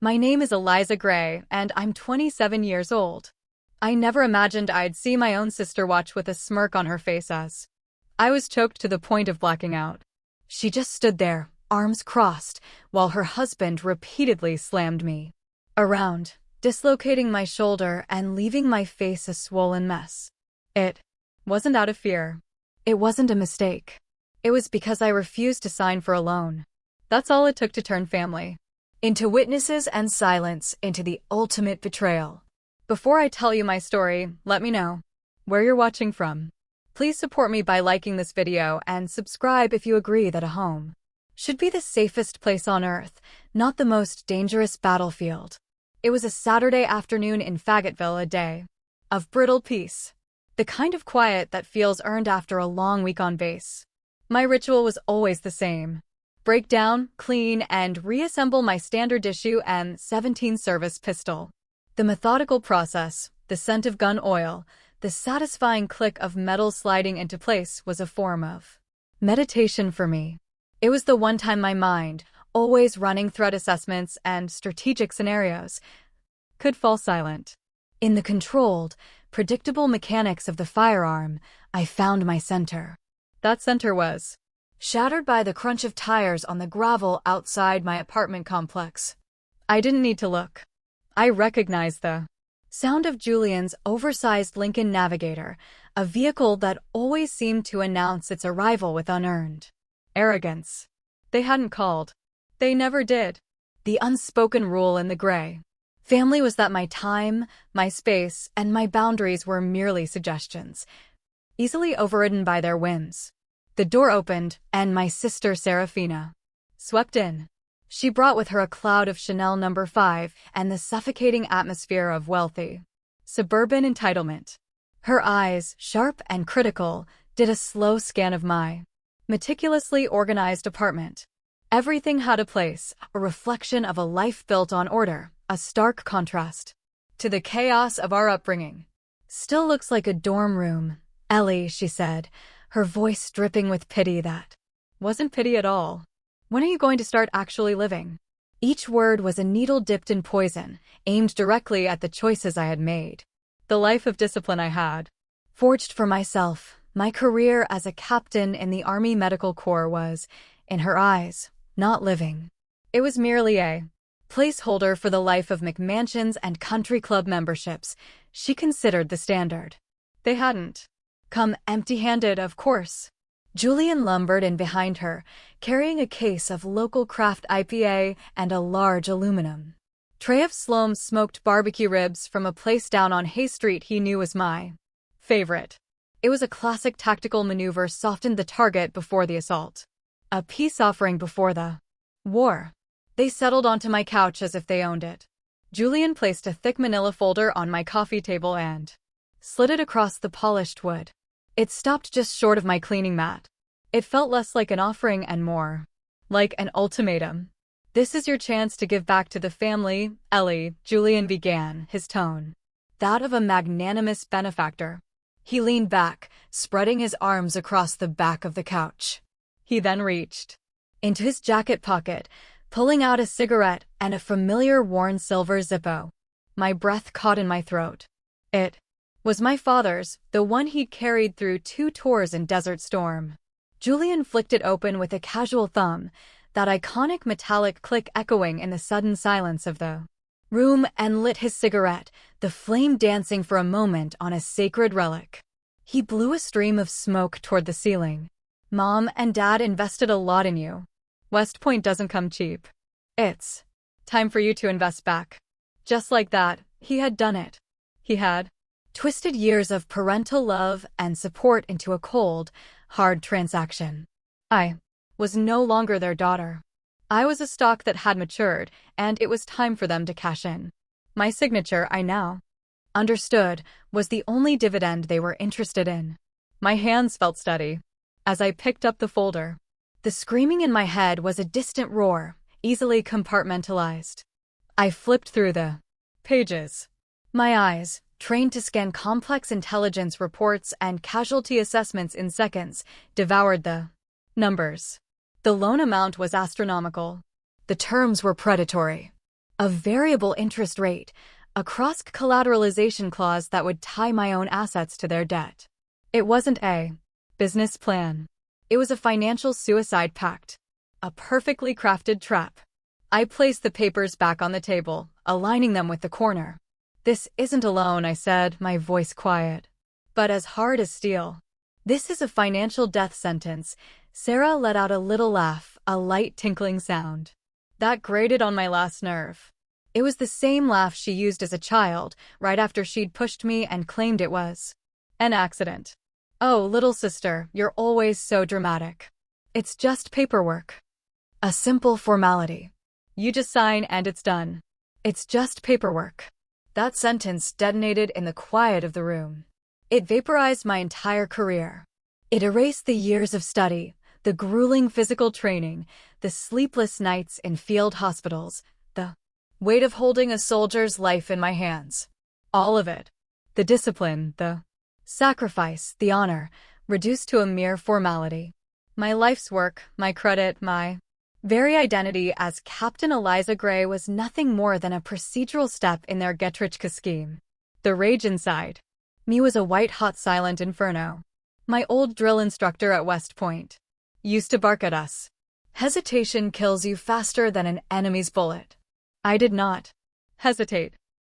My name is Eliza Gray, and I'm 27 years old. I never imagined I'd see my own sister watch with a smirk on her face as I was choked to the point of blacking out. She just stood there, arms crossed, while her husband repeatedly slammed me around, dislocating my shoulder and leaving my face a swollen mess. It wasn't out of fear. It wasn't a mistake. It was because I refused to sign for a loan. That's all it took to turn family into witnesses and silence into the ultimate betrayal. Before I tell you my story, let me know where you're watching from. Please support me by liking this video and subscribe if you agree that a home should be the safest place on earth, not the most dangerous battlefield. It was a Saturday afternoon in Fayetteville, a day of brittle peace. The kind of quiet that feels earned after a long week on base. My ritual was always the same. Break down, clean, and reassemble my standard issue M17 service pistol. The methodical process, the scent of gun oil, the satisfying click of metal sliding into place was a form of meditation for me. It was the one time my mind, always running threat assessments and strategic scenarios, could fall silent. In the controlled, predictable mechanics of the firearm, I found my center. That center was shattered by the crunch of tires on the gravel outside my apartment complex. I didn't need to look. I recognized the sound of Julian's oversized Lincoln Navigator, a vehicle that always seemed to announce its arrival with unearned arrogance. They hadn't called. They never did. The unspoken rule in the gray family was that my time, my space, and my boundaries were merely suggestions, easily overridden by their whims. The door opened, and my sister Serafina swept in. She brought with her a cloud of Chanel No. 5 and the suffocating atmosphere of wealthy suburban entitlement. Her eyes, sharp and critical, did a slow scan of my meticulously organized apartment. Everything had a place, a reflection of a life built on order, a stark contrast to the chaos of our upbringing. Still looks like a dorm room, Ellie, she said, her voice dripping with pity that wasn't pity at all. When are you going to start actually living? Each word was a needle dipped in poison, aimed directly at the choices I had made. The life of discipline I had forged for myself. My career as a captain in the Army Medical Corps was, in her eyes, not living. It was merely a placeholder for the life of McMansions and country club memberships. She considered the standard. They hadn't come empty-handed, of course. Julian lumbered in behind her, carrying a case of local craft IPA and a large aluminum tray of Sloan's smoked barbecue ribs from a place down on Hay Street he knew was my favorite. It was a classic tactical maneuver, softened the target before the assault. A peace offering before the war. They settled onto my couch as if they owned it. Julian placed a thick manila folder on my coffee table and slid it across the polished wood. It stopped just short of my cleaning mat. It felt less like an offering and more like an ultimatum. This is your chance to give back to the family, Ellie, Julian began, his tone that of a magnanimous benefactor. He leaned back, spreading his arms across the back of the couch. He then reached into his jacket pocket, pulling out a cigarette and a familiar worn silver Zippo. My breath caught in my throat. It was my father's, the one he'd carried through 2 tours in Desert Storm. Julian flicked it open with a casual thumb, that iconic metallic click echoing in the sudden silence of the room, and lit his cigarette, the flame dancing for a moment on a sacred relic. He blew a stream of smoke toward the ceiling. Mom and Dad invested a lot in you. West Point doesn't come cheap. It's time for you to invest back. Just like that, he had done it. He had twisted years of parental love and support into a cold, hard transaction. I was no longer their daughter. I was a stock that had matured, and it was time for them to cash in. My signature, I now understood, was the only dividend they were interested in. My hands felt steady as I picked up the folder. The screaming in my head was a distant roar, easily compartmentalized. I flipped through the pages. My eyes, trained to scan complex intelligence reports and casualty assessments in seconds, devoured the numbers. The loan amount was astronomical. The terms were predatory. A variable interest rate, a cross-collateralization clause that would tie my own assets to their debt. It wasn't a business plan. It was a financial suicide pact. A perfectly crafted trap. I placed the papers back on the table, aligning them with the corner. "This isn't a loan," I said, my voice quiet, but as hard as steel. "This is a financial death sentence." Sarah let out a little laugh, a light tinkling sound. That grated on my last nerve. It was the same laugh she used as a child, right after she'd pushed me and claimed it was an accident. "Oh, little sister, you're always so dramatic. It's just paperwork. A simple formality. You just sign and it's done. It's just paperwork." That sentence detonated in the quiet of the room. It vaporized my entire career. It erased the years of study, the grueling physical training, the sleepless nights in field hospitals, the weight of holding a soldier's life in my hands. All of it. The discipline, the sacrifice, the honor, reduced to a mere formality. My life's work, my credit, my very identity as Captain Eliza Gray was nothing more than a procedural step in their get-rich-quick scheme. The rage inside me was a white-hot silent inferno. My old drill instructor at West Point used to bark at us. "Hesitation kills you faster than an enemy's bullet." I did not hesitate.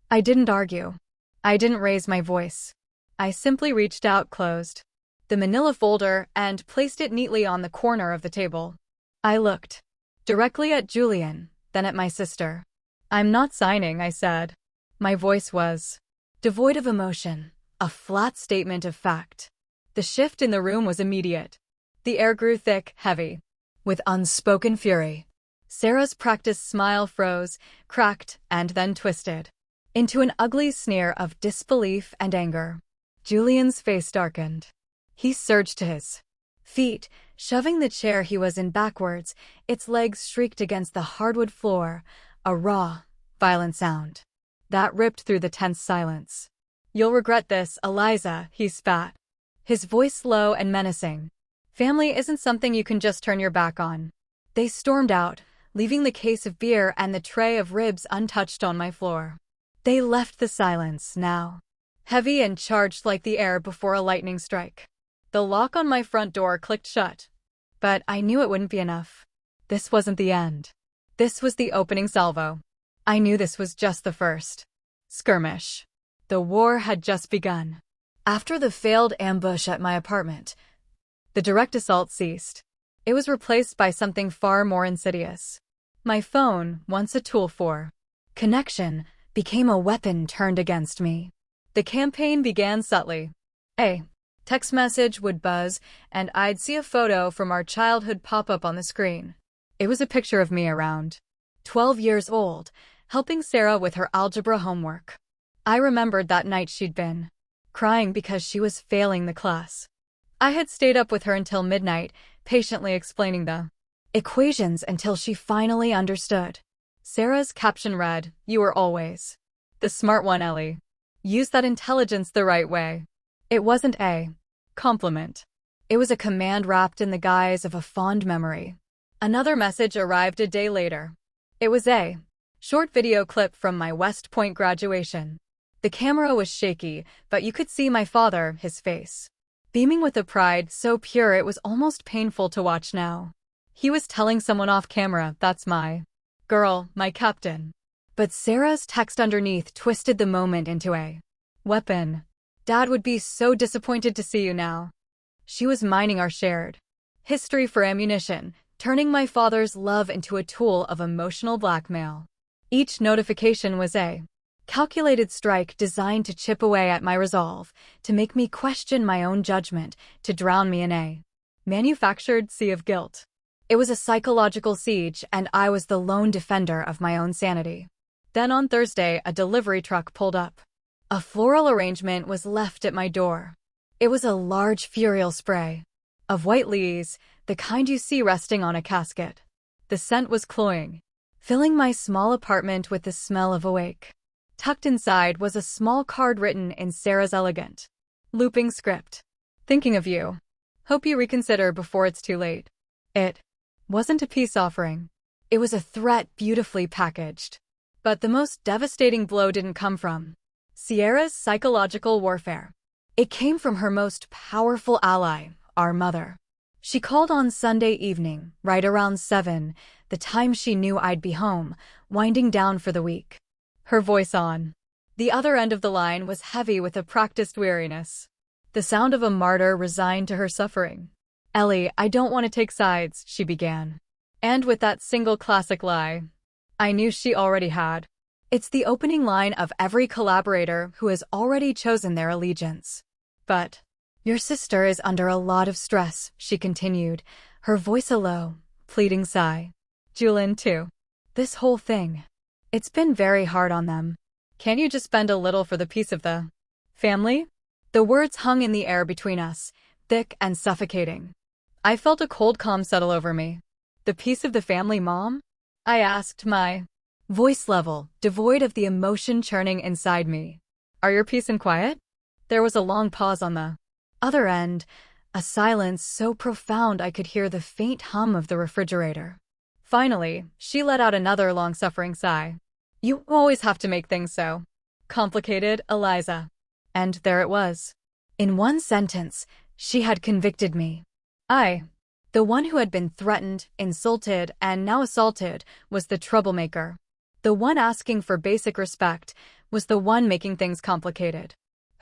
I didn't argue. I didn't raise my voice. I simply reached out, closed the manila folder, and placed it neatly on the corner of the table. I looked directly at Julian, then at my sister. "I'm not signing," I said. My voice was devoid of emotion, a flat statement of fact. The shift in the room was immediate. The air grew thick, heavy, with unspoken fury. Sarah's practiced smile froze, cracked, and then twisted into an ugly sneer of disbelief and anger. Julian's face darkened. He surged to his feet, shoving the chair he was in backwards. Its legs shrieked against the hardwood floor, a raw, violent sound that ripped through the tense silence. "You'll regret this, Eliza," he spat, his voice low and menacing. "Family isn't something you can just turn your back on." They stormed out, leaving the case of beer and the tray of ribs untouched on my floor. They left the silence, now heavy and charged like the air before a lightning strike. The lock on my front door clicked shut. But I knew it wouldn't be enough. This wasn't the end. This was the opening salvo. I knew this was just the first skirmish. The war had just begun. After the failed ambush at my apartment, the direct assault ceased. It was replaced by something far more insidious. My phone, once a tool for connection, became a weapon turned against me. The campaign began subtly. A text message would buzz, and I'd see a photo from our childhood pop up on the screen. It was a picture of me around 12 years old, helping Sarah with her algebra homework. I remembered that night she'd been crying because she was failing the class. I had stayed up with her until midnight, patiently explaining the equations until she finally understood. Sarah's caption read, "You were always the smart one, Ellie. Use that intelligence the right way." It wasn't a compliment. It was a command wrapped in the guise of a fond memory. Another message arrived a day later. It was a short video clip from my West Point graduation. The camera was shaky, but you could see my father, his face beaming with a pride so pure it was almost painful to watch now. He was telling someone off camera, "That's my girl, my captain." But Sarah's text underneath twisted the moment into a weapon. "Dad would be so disappointed to see you now." She was mining our shared history for ammunition, turning my father's love into a tool of emotional blackmail. Each notification was a calculated strike designed to chip away at my resolve, to make me question my own judgment, to drown me in a manufactured sea of guilt. It was a psychological siege, and I was the lone defender of my own sanity. Then on Thursday, a delivery truck pulled up. A floral arrangement was left at my door. It was a large furial spray of white lilies, the kind you see resting on a casket. The scent was cloying, filling my small apartment with the smell of awake. Tucked inside was a small card written in Sarah's elegant, looping script. "Thinking of you. Hope you reconsider before it's too late." It wasn't a peace offering. It was a threat beautifully packaged. But the most devastating blow didn't come from Sierra's psychological warfare. It came from her most powerful ally, our mother. She called on Sunday evening, right around 7, the time she knew I'd be home, winding down for the week. Her voice on the other end of the line was heavy with a practiced weariness. The sound of a martyr resigned to her suffering. "Ellie, I don't want to take sides," she began. And with that single classic lie, I knew she already had. It's the opening line of every collaborator who has already chosen their allegiance. "But your sister is under a lot of stress," she continued, her voice a low, pleading sigh. "Julian, too. This whole thing. It's been very hard on them. Can't you just bend a little for the peace of the family?" The words hung in the air between us, thick and suffocating. I felt a cold calm settle over me. "The peace of the family, Mom?" I asked, my voice level, devoid of the emotion churning inside me. "Are your peace and quiet?" There was a long pause on the other end, a silence so profound I could hear the faint hum of the refrigerator. Finally, she let out another long-suffering sigh. "You always have to make things so complicated, Eliza." And there it was. In one sentence, she had convicted me. I, the one who had been threatened, insulted, and now assaulted, was the troublemaker. The one asking for basic respect was the one making things complicated.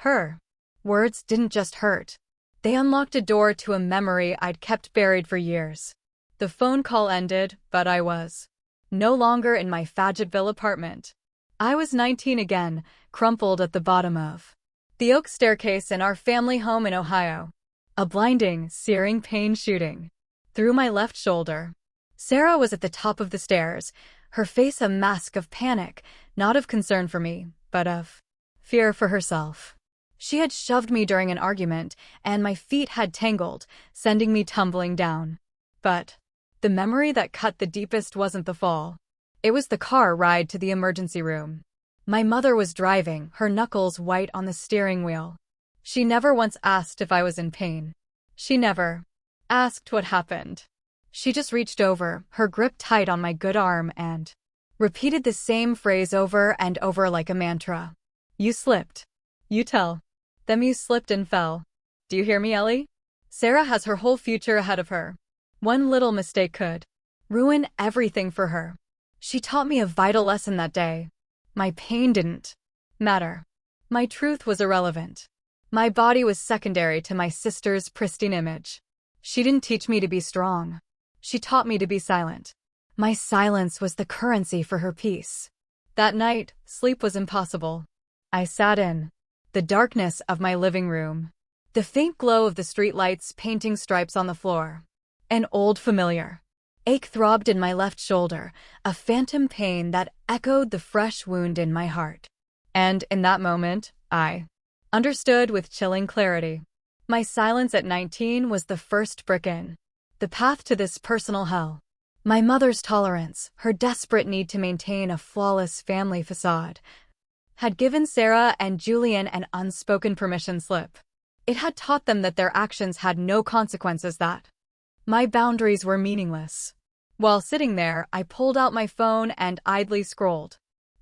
Her words didn't just hurt. They unlocked a door to a memory I'd kept buried for years. The phone call ended, but I was no longer in my Fayetteville apartment. I was 19 again, crumpled at the bottom of the oak staircase in our family home in Ohio. A blinding, searing pain shooting through my left shoulder. Sarah was at the top of the stairs, her face a mask of panic, not of concern for me, but of fear for herself. She had shoved me during an argument, and my feet had tangled, sending me tumbling down. But the memory that cut the deepest wasn't the fall. It was the car ride to the emergency room. My mother was driving, her knuckles white on the steering wheel. She never once asked if I was in pain. She never asked what happened. She just reached over, her grip tight on my good arm, and repeated the same phrase over and over like a mantra. "You slipped. You tell them you slipped and fell. Do you hear me, Ellie? Sarah has her whole future ahead of her. One little mistake could ruin everything for her." She taught me a vital lesson that day. My pain didn't matter. My truth was irrelevant. My body was secondary to my sister's pristine image. She didn't teach me to be strong. She taught me to be silent. My silence was the currency for her peace. That night, sleep was impossible. I sat in the darkness of my living room, the faint glow of the streetlights painting stripes on the floor. An old familiar ache throbbed in my left shoulder, a phantom pain that echoed the fresh wound in my heart. And in that moment, I understood with chilling clarity. My silence at 19 was the first brick in the path to this personal hell. My mother's tolerance, her desperate need to maintain a flawless family facade, had given Sarah and Julian an unspoken permission slip. It had taught them that their actions had no consequences, that my boundaries were meaningless. While sitting there, I pulled out my phone and idly scrolled.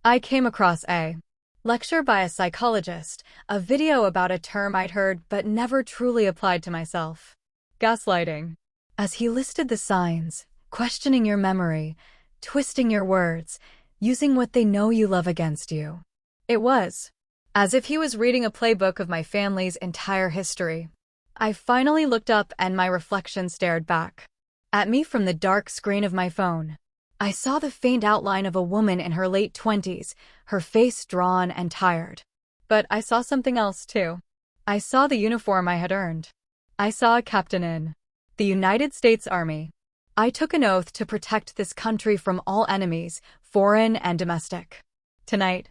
I came across a lecture by a psychologist, a video about a term I'd heard but never truly applied to myself. Gaslighting. As he listed the signs, questioning your memory, twisting your words, using what they know you love against you. It was as if he was reading a playbook of my family's entire history. I finally looked up and my reflection stared back at me from the dark screen of my phone. I saw the faint outline of a woman in her late 20s, her face drawn and tired. But I saw something else too. I saw the uniform I had earned. I saw a captain in the United States Army. I took an oath to protect this country from all enemies, foreign and domestic. Tonight,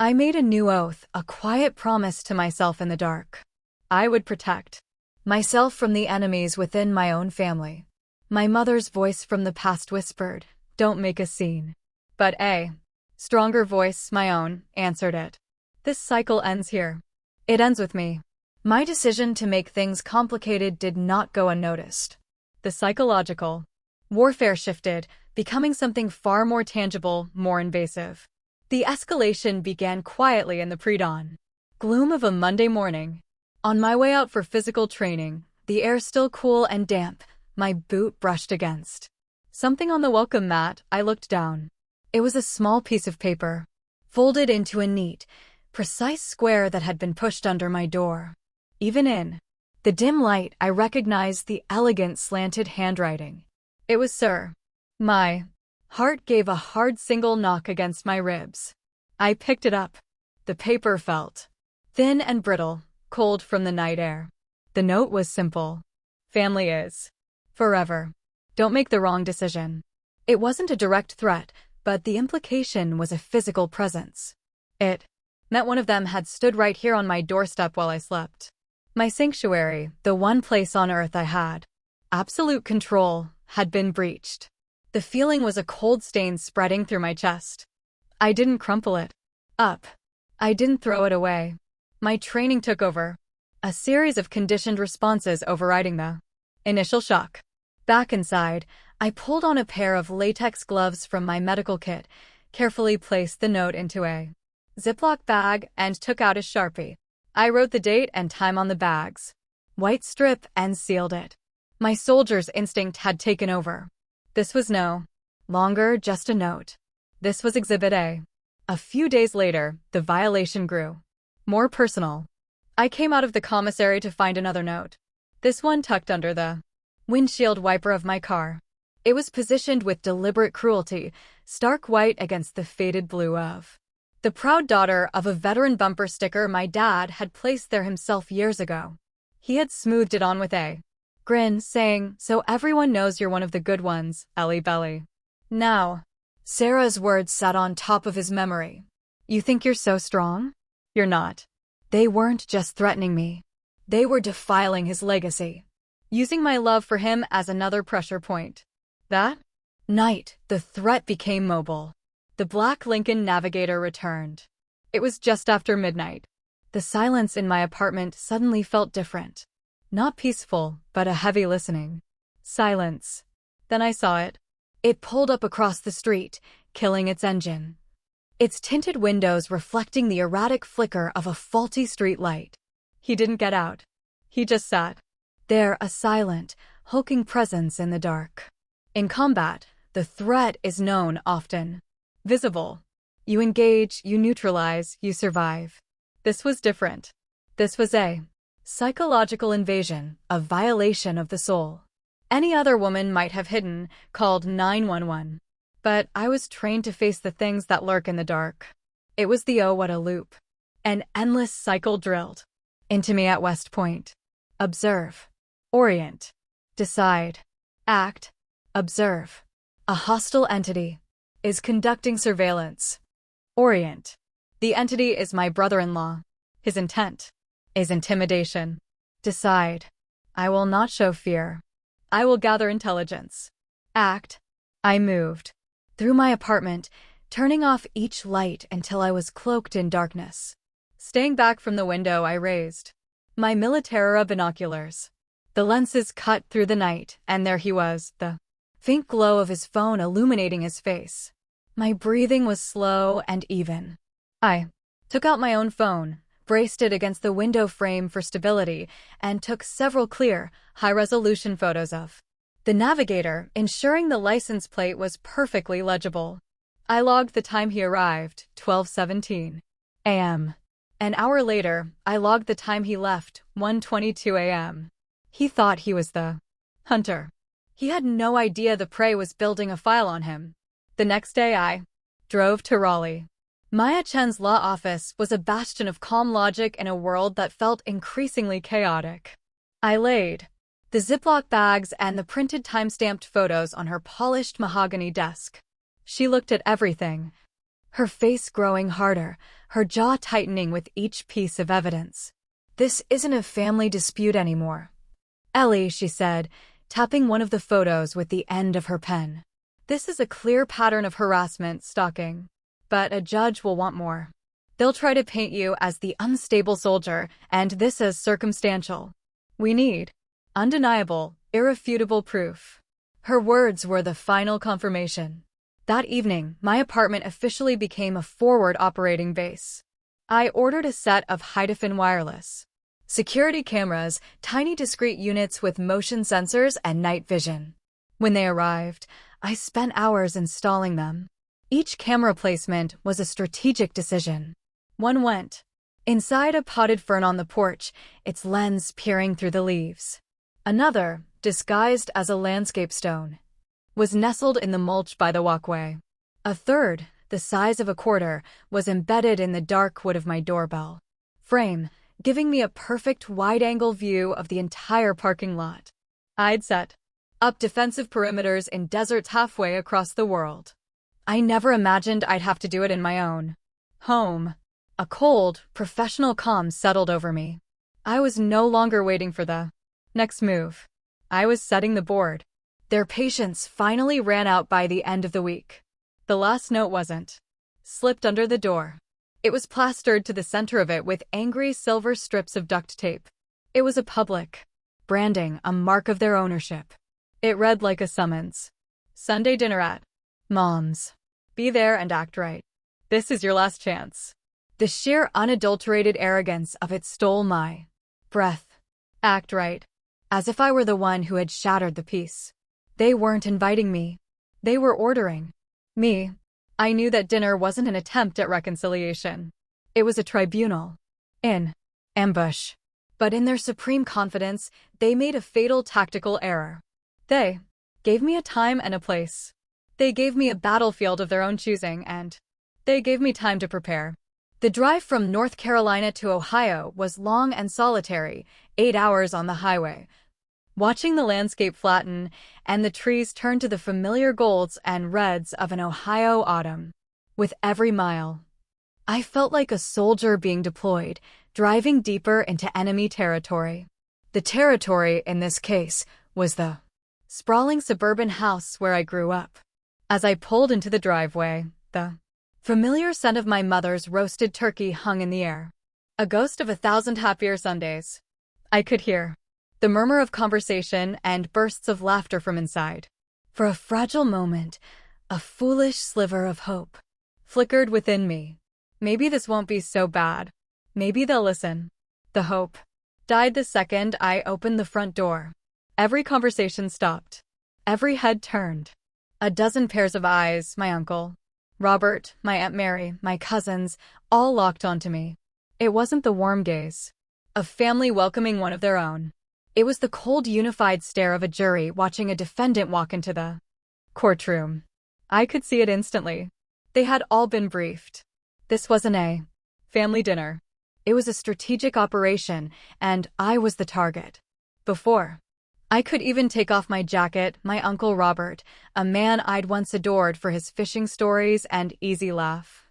I made a new oath, a quiet promise to myself in the dark. I would protect myself from the enemies within my own family. My mother's voice from the past whispered, "Don't make a scene." But a stronger voice, my own, answered it. "This cycle ends here. It ends with me." My decision to make things complicated did not go unnoticed. The psychological warfare shifted, becoming something far more tangible, more invasive. The escalation began quietly in the pre-dawn gloom of a Monday morning. On my way out for physical training, the air still cool and damp, my boot brushed against something on the welcome mat. I looked down. It was a small piece of paper, folded into a neat, precise square that had been pushed under my door. Even in the dim light, I recognized the elegant slanted handwriting. It was Sir. My heart gave a hard single knock against my ribs. I picked it up. The paper felt thin and brittle, cold from the night air. The note was simple. Family is forever. Don't make the wrong decision. It wasn't a direct threat, but the implication was a physical presence. It meant one of them had stood right here on my doorstep while I slept. My sanctuary, the one place on earth I had absolute control, had been breached. The feeling was a cold stain spreading through my chest. I didn't crumple it up. I didn't throw it away. My training took over. A series of conditioned responses overriding the initial shock. Back inside, I pulled on a pair of latex gloves from my medical kit, carefully placed the note into a Ziploc bag, and took out a Sharpie. I wrote the date and time on the bag's white strip and sealed it. My soldier's instinct had taken over. This was no longer just a note. This was Exhibit A. A few days later, the violation grew more personal. I came out of the commissary to find another note. This one tucked under the windshield wiper of my car. It was positioned with deliberate cruelty, stark white against the faded blue of the proud daughter of a veteran bumper sticker my dad had placed there himself years ago. He had smoothed it on with a grin, saying, "So everyone knows you're one of the good ones, Ellie Belly." Now, Sarah's words sat on top of his memory. "You think you're so strong? You're not." They weren't just threatening me. They were defiling his legacy, using my love for him as another pressure point. That night, the threat became mobile. The black Lincoln Navigator returned. It was just after midnight. The silence in my apartment suddenly felt different. Not peaceful, but a heavy listening silence. Then I saw it. It pulled up across the street, killing its engine, its tinted windows reflecting the erratic flicker of a faulty street light. He didn't get out. He just sat there, a silent, hulking presence in the dark. In combat, the threat is known, often visible. You engage, you neutralize, you survive. This was different. This was a psychological invasion, a violation of the soul. Any other woman might have hidden, called 911. But I was trained to face the things that lurk in the dark. It was the oh what a loop. An endless cycle drilled into me at West Point. Observe. Orient. Decide. Act. Observe. A hostile entity is conducting surveillance. Orient. The entity is my brother-in-law. His intent is intimidation. Decide. I will not show fear. I will gather intelligence. Act. I moved through my apartment, turning off each light until I was cloaked in darkness. Staying back from the window, I raised my Militara binoculars. The lenses cut through the night, and there he was, the faint glow of his phone illuminating his face. My breathing was slow and even. I took out my own phone, braced it against the window frame for stability, and took several clear, high-resolution photos of the Navigator, ensuring the license plate was perfectly legible. I logged the time he arrived, 12:17 a.m. An hour later, I logged the time he left, 1:22 a.m. He thought he was the hunter. He had no idea the prey was building a file on him. The next day I drove to Raleigh. Maya Chen's law office was a bastion of calm logic in a world that felt increasingly chaotic. I laid the Ziploc bags and the printed time-stamped photos on her polished mahogany desk. She looked at everything, her face growing harder, her jaw tightening with each piece of evidence. "This isn't a family dispute anymore, Ellie," she said, tapping one of the photos with the end of her pen. "This is a clear pattern of harassment, stalking. But a judge will want more. They'll try to paint you as the unstable soldier, and this as circumstantial. We need undeniable, irrefutable proof." Her words were the final confirmation. That evening, my apartment officially became a forward operating base. I ordered a set of high-definition wireless security cameras, tiny discrete units with motion sensors and night vision. When they arrived, I spent hours installing them. Each camera placement was a strategic decision. One went inside a potted fern on the porch, its lens peering through the leaves. Another, disguised as a landscape stone, was nestled in the mulch by the walkway. A third, the size of a quarter, was embedded in the dark wood of my doorbell frame, giving me a perfect wide-angle view of the entire parking lot. I'd set up defensive perimeters in deserts halfway across the world. I never imagined I'd have to do it in my own home. A cold, professional calm settled over me. I was no longer waiting for the next move. I was setting the board. Their patience finally ran out by the end of the week. The last note wasn't slipped under the door. It was plastered to the center of it with angry silver strips of duct tape. It was a public branding, a mark of their ownership. It read like a summons. Sunday dinner at Mom's. Be there and act right. This is your last chance. The sheer unadulterated arrogance of it stole my breath. Act right. As if I were the one who had shattered the peace. They weren't inviting me. They were ordering me. I knew that dinner wasn't an attempt at reconciliation. It was a tribunal. In ambush. But in their supreme confidence, they made a fatal tactical error. They gave me a time and a place. They gave me a battlefield of their own choosing, and they gave me time to prepare. The drive from North Carolina to Ohio was long and solitary, 8 hours on the highway. Watching the landscape flatten and the trees turn to the familiar golds and reds of an Ohio autumn. With every mile, I felt like a soldier being deployed, driving deeper into enemy territory. The territory, in this case, was the sprawling suburban house where I grew up. As I pulled into the driveway, the familiar scent of my mother's roasted turkey hung in the air. A ghost of 1,000 happier Sundays. I could hear the murmur of conversation and bursts of laughter from inside. For a fragile moment, a foolish sliver of hope flickered within me. Maybe this won't be so bad. Maybe they'll listen. The hope died the second I opened the front door. Every conversation stopped. Every head turned. A dozen pairs of eyes, my uncle, Robert, my Aunt Mary, my cousins, all locked onto me. It wasn't the warm gaze of family welcoming one of their own. It was the cold, unified stare of a jury watching a defendant walk into the courtroom. I could see it instantly. They had all been briefed. This wasn't a family dinner. It was a strategic operation, and I was the target. Before I could even take off my jacket, my Uncle Robert, a man I'd once adored for his fishing stories and easy laugh,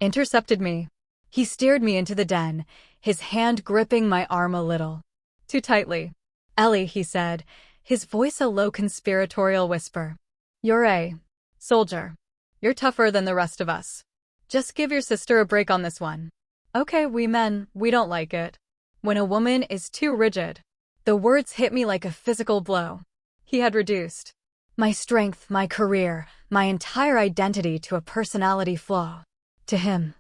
intercepted me. He steered me into the den, his hand gripping my arm a little too tightly. "Ellie," he said, his voice a low conspiratorial whisper. "You're a soldier. You're tougher than the rest of us. Just give your sister a break on this one. Okay, we men, we don't like it when a woman is too rigid." The words hit me like a physical blow. He had reduced my strength, my career, my entire identity to a personality flaw. To him,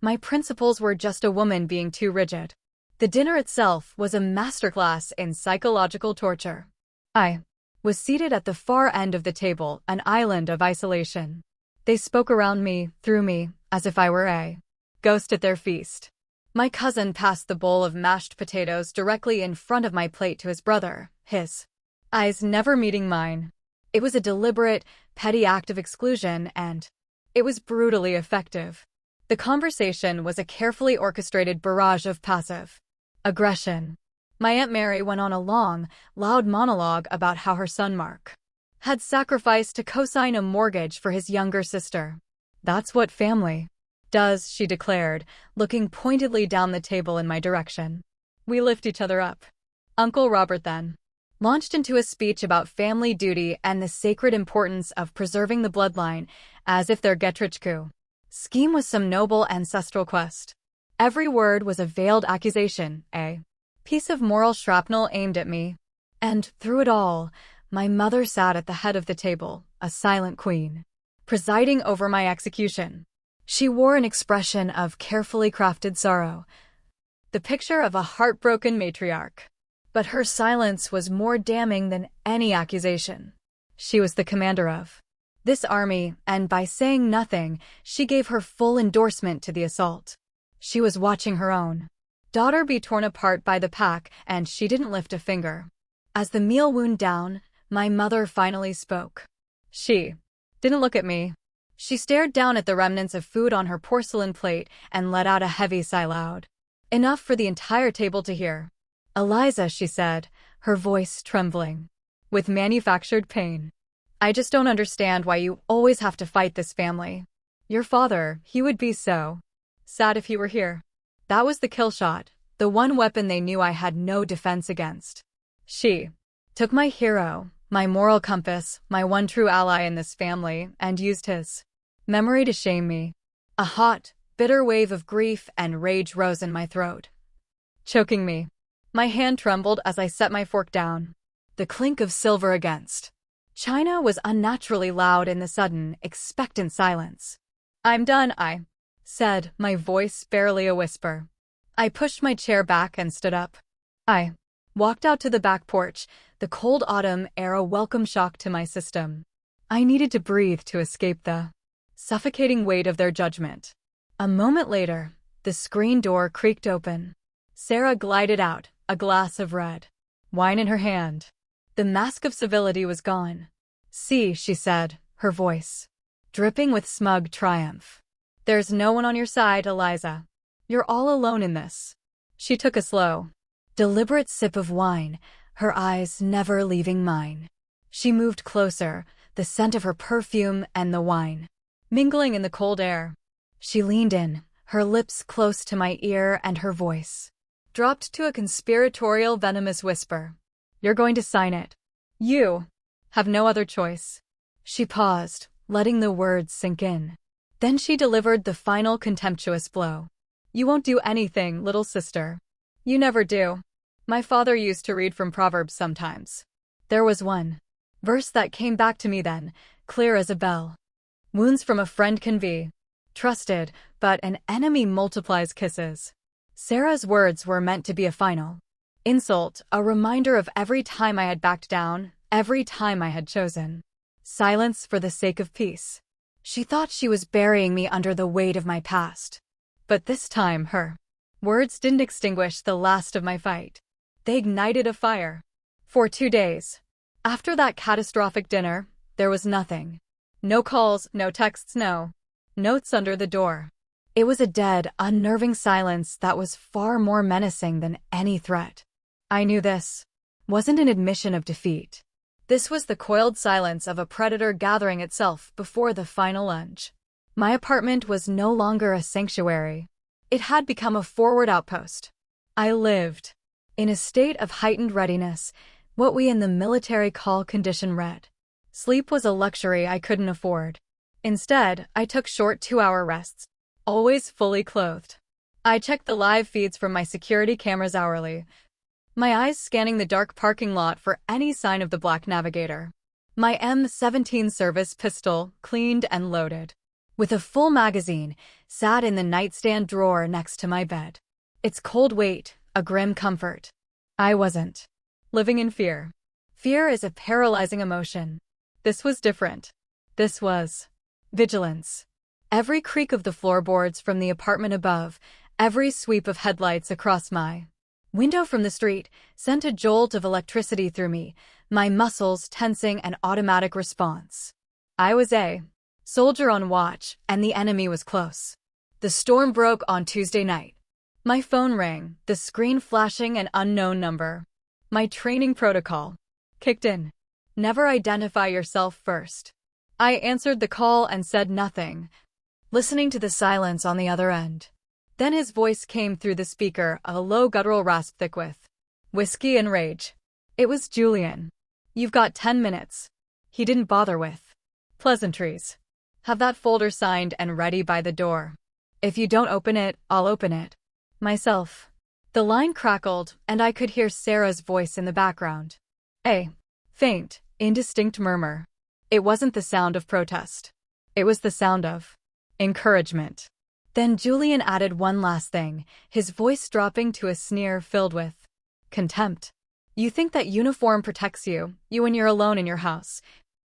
my principles were just a woman being too rigid. The dinner itself was a masterclass in psychological torture. I was seated at the far end of the table, an island of isolation. They spoke around me, through me, as if I were a ghost at their feast. My cousin passed the bowl of mashed potatoes directly in front of my plate to his brother, his eyes never meeting mine. It was a deliberate, petty act of exclusion, and it was brutally effective. The conversation was a carefully orchestrated barrage of passive aggression. My Aunt Mary went on a long, loud monologue about how her son Mark had sacrificed to co-sign a mortgage for his younger sister. "That's what family does," she declared, looking pointedly down the table in my direction. "We lift each other up." Uncle Robert then launched into a speech about family duty and the sacred importance of preserving the bloodline, as if their get-rich-quick scheme was some noble ancestral quest. Every word was a veiled accusation, a piece of moral shrapnel aimed at me. And through it all, my mother sat at the head of the table, a silent queen, presiding over my execution. She wore an expression of carefully crafted sorrow, the picture of a heartbroken matriarch. But her silence was more damning than any accusation. She was the commander of this army, and by saying nothing, she gave her full endorsement to the assault. She was watching her own daughter be torn apart by the pack, and she didn't lift a finger. As the meal wound down, my mother finally spoke. She didn't look at me. She stared down at the remnants of food on her porcelain plate and let out a heavy sigh loud. Enough for the entire table to hear. Eliza, she said, her voice trembling with manufactured pain. I just don't understand why you always have to fight this family. Your father, he would be so sad if he were here. That was the kill shot, the one weapon they knew I had no defense against. She took my hero, my moral compass, my one true ally in this family, and used his memory to shame me. A hot, bitter wave of grief and rage rose in my throat, choking me. My hand trembled as I set my fork down. The clink of silver against china was unnaturally loud in the sudden, expectant silence. I'm done, I said, my voice barely a whisper. I pushed my chair back and stood up. I walked out to the back porch, the cold autumn air a welcome shock to my system. I needed to breathe to escape the suffocating weight of their judgment. A moment later, the screen door creaked open. Sarah glided out, a glass of red wine in her hand. The mask of civility was gone. See, she said, her voice dripping with smug triumph. There's no one on your side, Eliza. You're all alone in this. She took a slow, deliberate sip of wine, her eyes never leaving mine. She moved closer, the scent of her perfume and the wine mingling in the cold air. She leaned in, her lips close to my ear, and her voice dropped to a conspiratorial, venomous whisper. You're going to sign it. You have no other choice. She paused, letting the words sink in. Then she delivered the final contemptuous blow. You won't do anything, little sister. You never do. My father used to read from Proverbs sometimes. There was one verse that came back to me then, clear as a bell. Wounds from a friend can be trusted, but an enemy multiplies kisses. Sarah's words were meant to be a final insult, a reminder of every time I had backed down, every time I had chosen silence for the sake of peace. She thought she was burying me under the weight of my past. But this time her words didn't extinguish the last of my fight. They ignited a fire. For 2 days. After that catastrophic dinner, there was nothing. No calls, no texts, no notes under the door. It was a dead, unnerving silence that was far more menacing than any threat. I knew this wasn't an admission of defeat. This was the coiled silence of a predator gathering itself before the final lunge. My apartment was no longer a sanctuary. It had become a forward outpost. I lived in a state of heightened readiness, what we in the military call condition red. Sleep was a luxury I couldn't afford. Instead, I took short 2-hour rests, always fully clothed. I checked the live feeds from my security cameras hourly, my eyes scanning the dark parking lot for any sign of the Black Navigator. My M17 service pistol, cleaned and loaded, with a full magazine, sat in the nightstand drawer next to my bed. Its cold weight, a grim comfort. I wasn't living in fear. Fear is a paralyzing emotion. This was different. This was vigilance. Every creak of the floorboards from the apartment above, every sweep of headlights across my window from the street sent a jolt of electricity through me, my muscles tensing an automatic response. I was a soldier on watch, and the enemy was close. The storm broke on Tuesday night. My phone rang, the screen flashing an unknown number. My training protocol kicked in. Never identify yourself first. I answered the call and said nothing, listening to the silence on the other end. Then his voice came through the speaker, a low guttural rasp thick with whiskey and rage. It was Julian. You've got 10 minutes. He didn't bother with pleasantries. Have that folder signed and ready by the door. If you don't open it, I'll open it myself. The line crackled, and I could hear Sarah's voice in the background. A faint, indistinct murmur. It wasn't the sound of protest. It was the sound of encouragement. Then Julian added one last thing, his voice dropping to a sneer filled with contempt. You think that uniform protects you when you're alone in your house.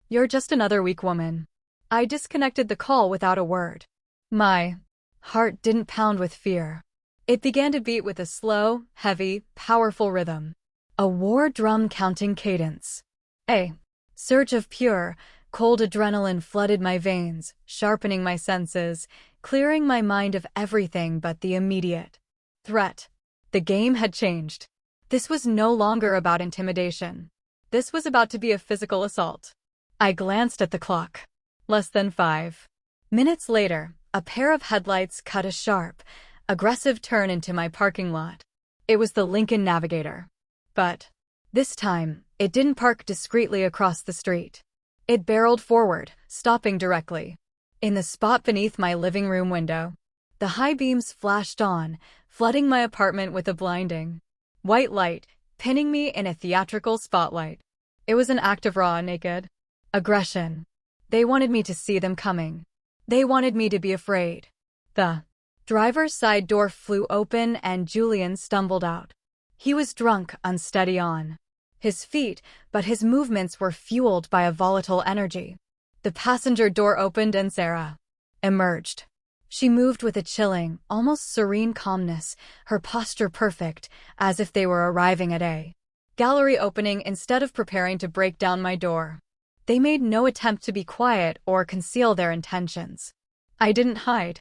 You're just another weak woman. I disconnected the call without a word. My heart didn't pound with fear. It began to beat with a slow, heavy, powerful rhythm. A war drum counting cadence. A surge of pure, cold adrenaline flooded my veins, sharpening my senses, clearing my mind of everything but the immediate threat. The game had changed. This was no longer about intimidation. This was about to be a physical assault. I glanced at the clock. Less than 5 minutes later, a pair of headlights cut a sharp, aggressive turn into my parking lot. It was the Lincoln Navigator. But this time, it didn't park discreetly across the street. It barreled forward, stopping directly in the spot beneath my living room window. The high beams flashed on, flooding my apartment with a blinding white light, pinning me in a theatrical spotlight. It was an act of raw, naked aggression. They wanted me to see them coming. They wanted me to be afraid. The driver's side door flew open and Julian stumbled out. He was drunk, unsteady on his feet, but his movements were fueled by a volatile energy. The passenger door opened and Sarah emerged. She moved with a chilling, almost serene calmness, her posture perfect, as if they were arriving at a gallery opening instead of preparing to break down my door. They made no attempt to be quiet or conceal their intentions. I didn't hide.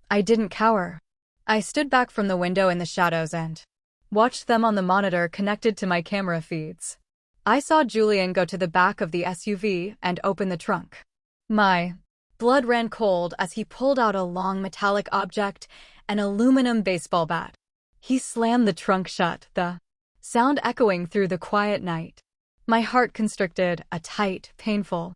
I didn't cower. I stood back from the window in the shadows and watched them on the monitor connected to my camera feeds. I saw Julian go to the back of the SUV and open the trunk. My blood ran cold as he pulled out a long metallic object, an aluminum baseball bat. He slammed the trunk shut, the sound echoing through the quiet night. My heart constricted, a tight, painful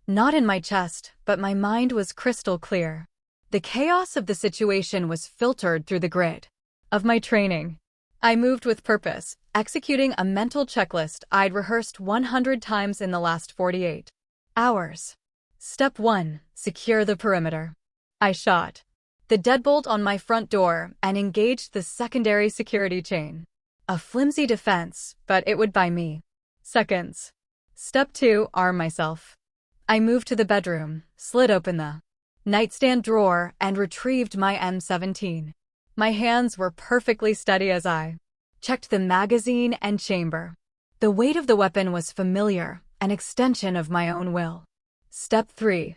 knot in my chest, but my mind was crystal clear. The chaos of the situation was filtered through the grid of my training. I moved with purpose, executing a mental checklist I'd rehearsed 100 times in the last 48 hours. Step 1. Secure the perimeter. I shot the deadbolt on my front door and engaged the secondary security chain. A flimsy defense, but it would buy me seconds. Step 2. Arm myself. I moved to the bedroom, slid open the nightstand drawer, and retrieved my M17. My hands were perfectly steady as I checked the magazine and chamber. The weight of the weapon was familiar, an extension of my own will. Step 3.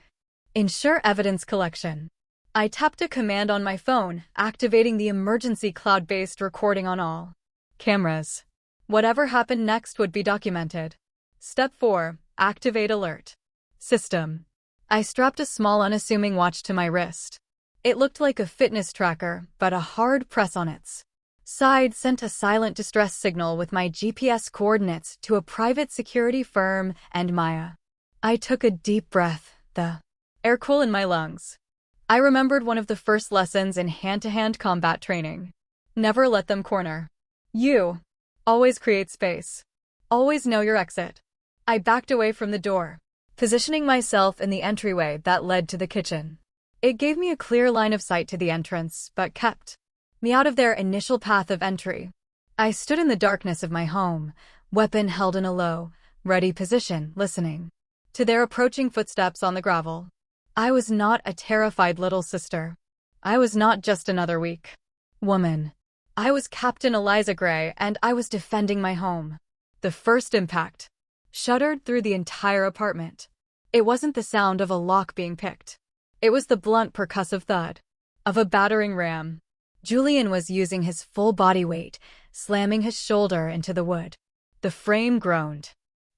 Ensure evidence collection. I tapped a command on my phone, activating the emergency cloud-based recording on all cameras. Whatever happened next would be documented. Step 4. Activate alert system. I strapped a small unassuming watch to my wrist. It looked like a fitness tracker, but a hard press on its side sent a silent distress signal with my GPS coordinates to a private security firm and Maya. I took a deep breath, the air cool in my lungs. I remembered one of the first lessons in hand-to-hand combat training. Never let them corner you. Always create space. Always know your exit. I backed away from the door, positioning myself in the entryway that led to the kitchen. It gave me a clear line of sight to the entrance, but kept me out of their initial path of entry. I stood in the darkness of my home, weapon held in a low, ready position, listening to their approaching footsteps on the gravel. I was not a terrified little sister. I was not just another weak woman. I was Captain Eliza Gray, and I was defending my home. The first impact shuddered through the entire apartment. It wasn't the sound of a lock being picked. It was the blunt percussive thud of a battering ram. Julian was using his full body weight, slamming his shoulder into the wood. The frame groaned.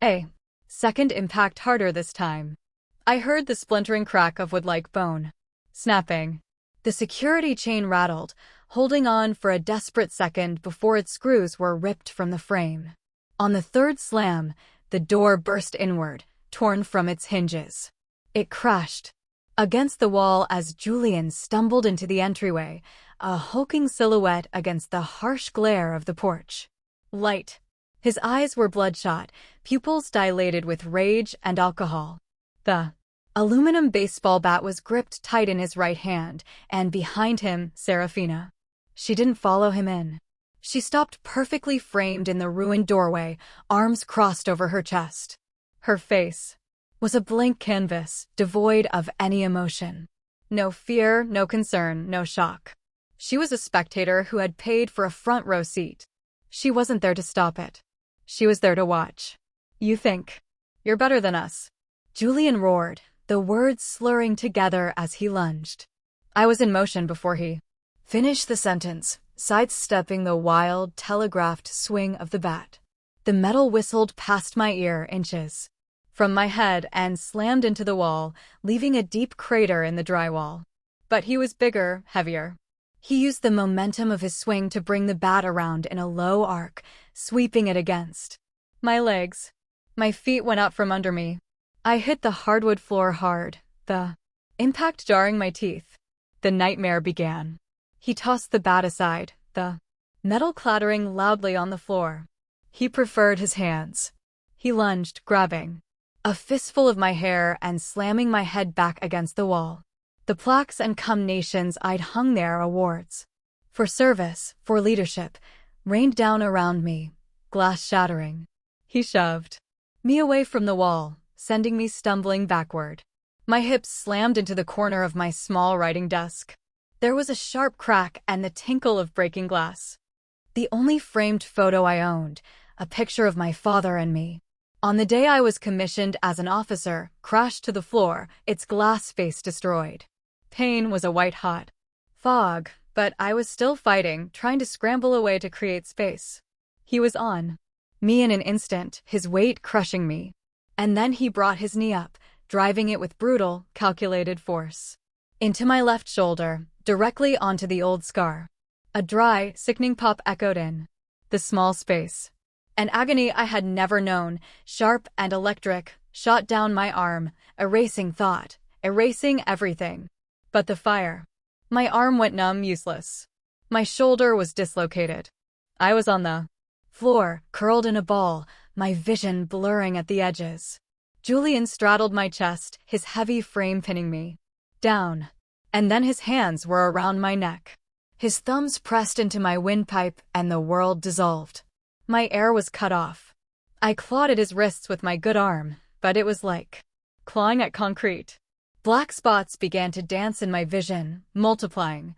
A second impact harder this time. I heard the splintering crack of wood-like bone snapping. The security chain rattled, holding on for a desperate second before its screws were ripped from the frame. On the third slam, the door burst inward, torn from its hinges. It crashed against the wall as Julian stumbled into the entryway, a hulking silhouette against the harsh glare of the porch light. His eyes were bloodshot, pupils dilated with rage and alcohol. The Aluminum baseball bat was gripped tight in his right hand, and behind him, Serafina. She didn't follow him in. She stopped perfectly framed in the ruined doorway, arms crossed over her chest. Her face was a blank canvas, devoid of any emotion. No fear, no concern, no shock. She was a spectator who had paid for a front row seat. She wasn't there to stop it. She was there to watch. "You think you're better than us?" Julian roared, the words slurring together as he lunged. I was in motion before he finished the sentence, sidestepping the wild, telegraphed swing of the bat. The metal whistled past my ear inches from my head and slammed into the wall, leaving a deep crater in the drywall. But he was bigger, heavier. He used the momentum of his swing to bring the bat around in a low arc, sweeping it against my legs. My feet went out from under me. I hit the hardwood floor hard, the impact jarring my teeth. The nightmare began. He tossed the bat aside, the metal clattering loudly on the floor. He preferred his hands. He lunged, grabbing a fistful of my hair and slamming my head back against the wall. The plaques and commendations I'd hung there, awards for service, for leadership, rained down around me, glass shattering. He shoved me away from the wall, sending me stumbling backward. My hips slammed into the corner of my small writing desk. There was a sharp crack and the tinkle of breaking glass. The only framed photo I owned, a picture of my father and me, on the day I was commissioned as an officer, crashed to the floor, its glass face destroyed. Pain was a white-hot fog, but I was still fighting, trying to scramble away to create space. He was on me in an instant, his weight crushing me. And then he brought his knee up, driving it with brutal, calculated force into my left shoulder, directly onto the old scar. A dry, sickening pop echoed in the small space. An agony I had never known, sharp and electric, shot down my arm, erasing thought, erasing everything. But the fire. My arm went numb, useless. My shoulder was dislocated. I was on the floor, curled in a ball, my vision blurring at the edges. Julian straddled my chest, his heavy frame pinning me down. And then his hands were around my neck. His thumbs pressed into my windpipe and the world dissolved. My air was cut off. I clawed at his wrists with my good arm, but it was like clawing at concrete. Black spots began to dance in my vision, multiplying,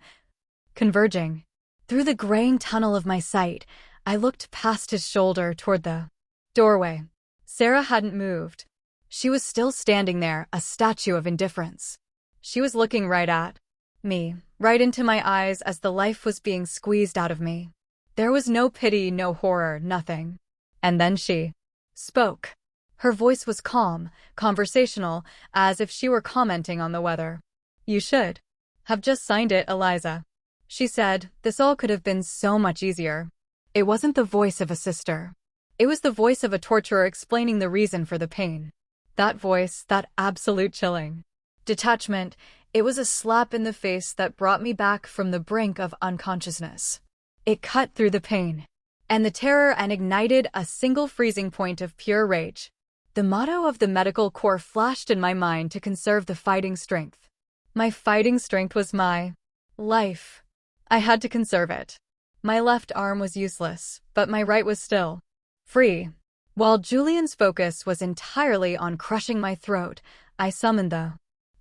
converging. Through the graying tunnel of my sight, I looked past his shoulder toward the doorway. Sarah hadn't moved. She was still standing there, a statue of indifference. She was looking right at me, right into my eyes as the life was being squeezed out of me. There was no pity, no horror, nothing. And then she spoke. Her voice was calm, conversational, as if she were commenting on the weather. "You should have just signed it, Eliza," she said. "This all could have been so much easier." It wasn't the voice of a sister. It was the voice of a torturer explaining the reason for the pain. That voice, that absolute chilling detachment, it was a slap in the face that brought me back from the brink of unconsciousness. It cut through the pain and the terror and ignited a single freezing point of pure rage. The motto of the medical corps flashed in my mind: to conserve the fighting strength. My fighting strength was my life. I had to conserve it. My left arm was useless, but my right was still free. While Julian's focus was entirely on crushing my throat, I summoned the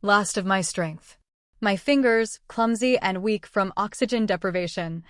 last of my strength. My fingers, clumsy and weak from oxygen deprivation,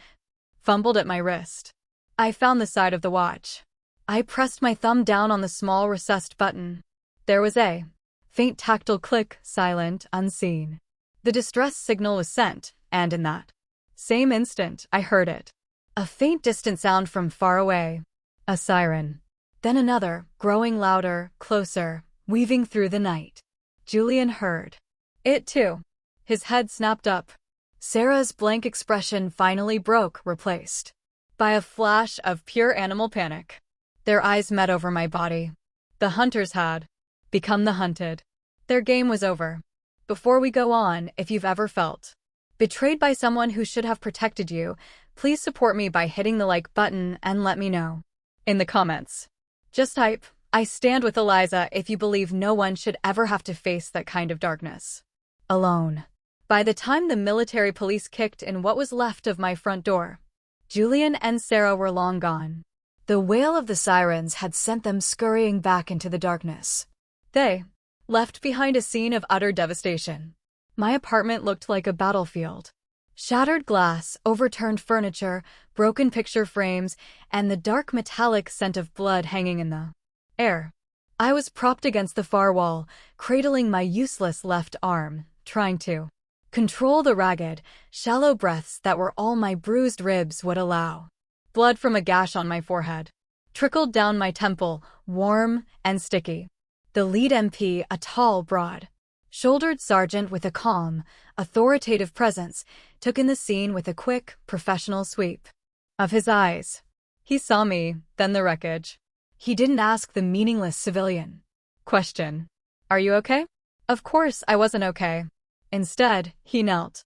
fumbled at my wrist. I found the side of the watch. I pressed my thumb down on the small recessed button. There was a faint tactile click, silent, unseen. The distress signal was sent, and in that same instant, I heard it. A faint distant sound from far away. A siren. Then another, growing louder, closer, weaving through the night. Julian heard it too. His head snapped up. Sarah's blank expression finally broke, replaced by a flash of pure animal panic. Their eyes met over my body. The hunters had become the hunted. Their game was over. Before we go on, if you've ever felt betrayed by someone who should have protected you, please support me by hitting the like button and let me know in the comments. Just type, I stand with Eliza if you believe no one should ever have to face that kind of darkness alone. By the time the military police kicked in what was left of my front door, Julian and Sarah were long gone. The wail of the sirens had sent them scurrying back into the darkness. They left behind a scene of utter devastation. My apartment looked like a battlefield. Shattered glass, overturned furniture, broken picture frames, and the dark metallic scent of blood hanging in the air. I was propped against the far wall, cradling my useless left arm, trying to control the ragged, shallow breaths that were all my bruised ribs would allow. Blood from a gash on my forehead trickled down my temple, warm and sticky. The lead MP, a tall, broad-shouldered sergeant with a calm, authoritative presence, took in the scene with a quick, professional sweep of his eyes. He saw me, then the wreckage. He didn't ask the meaningless civilian question, "Are you okay?" Of course I wasn't okay. Instead, he knelt,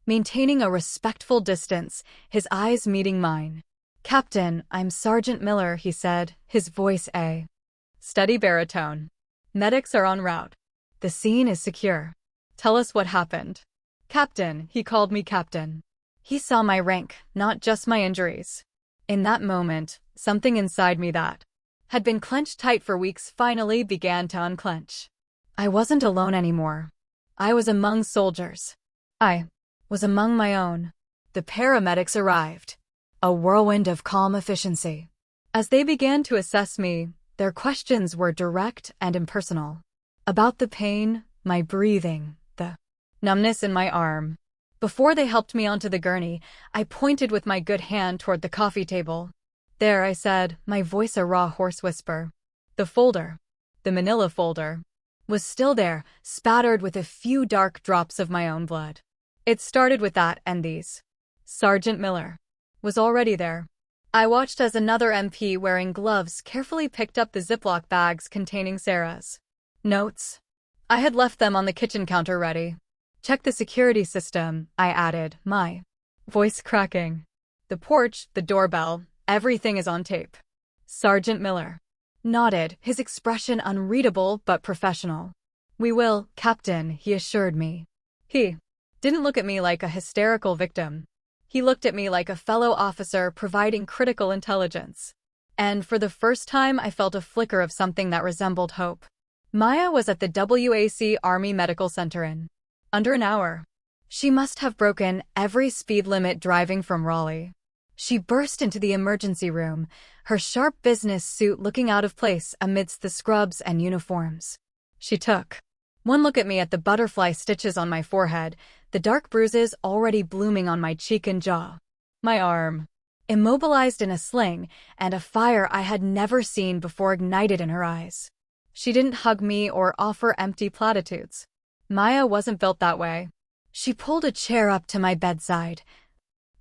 maintaining a respectful distance, his eyes meeting mine. "Captain, I'm Sergeant Miller," he said, his voice a steady baritone. "Medics are en route. The scene is secure. Tell us what happened." "Captain," he called me captain. He saw my rank, not just my injuries. In that moment, something inside me that had been clenched tight for weeks finally began to unclench. I wasn't alone anymore. I was among soldiers. I was among my own. The paramedics arrived, a whirlwind of calm efficiency. As they began to assess me, their questions were direct and impersonal. About the pain, my breathing, the numbness in my arm. Before they helped me onto the gurney, I pointed with my good hand toward the coffee table. "There," I said, my voice a raw hoarse whisper. The folder, the manila folder, was still there, spattered with a few dark drops of my own blood. It started with that and these. Sergeant Miller was already there. I watched as another MP wearing gloves carefully picked up the Ziploc bags containing Sarah's notes. I had left them on the kitchen counter ready. "Check the security system," I added, my voice cracking. "The porch, the doorbell, everything is on tape." Sergeant Miller nodded, his expression unreadable but professional. "We will, Captain," he assured me. He didn't look at me like a hysterical victim. He looked at me like a fellow officer providing critical intelligence. And for the first time, I felt a flicker of something that resembled hope. Maya was at the WAC Army Medical Center in under an hour. She must have broken every speed limit driving from Raleigh. She burst into the emergency room, her sharp business suit looking out of place amidst the scrubs and uniforms. She took one look at me at the butterfly stitches on my forehead, the dark bruises already blooming on my cheek and jaw. My arm, immobilized in a sling, and a fire I had never seen before ignited in her eyes. She didn't hug me or offer empty platitudes. Maya wasn't built that way. She pulled a chair up to my bedside,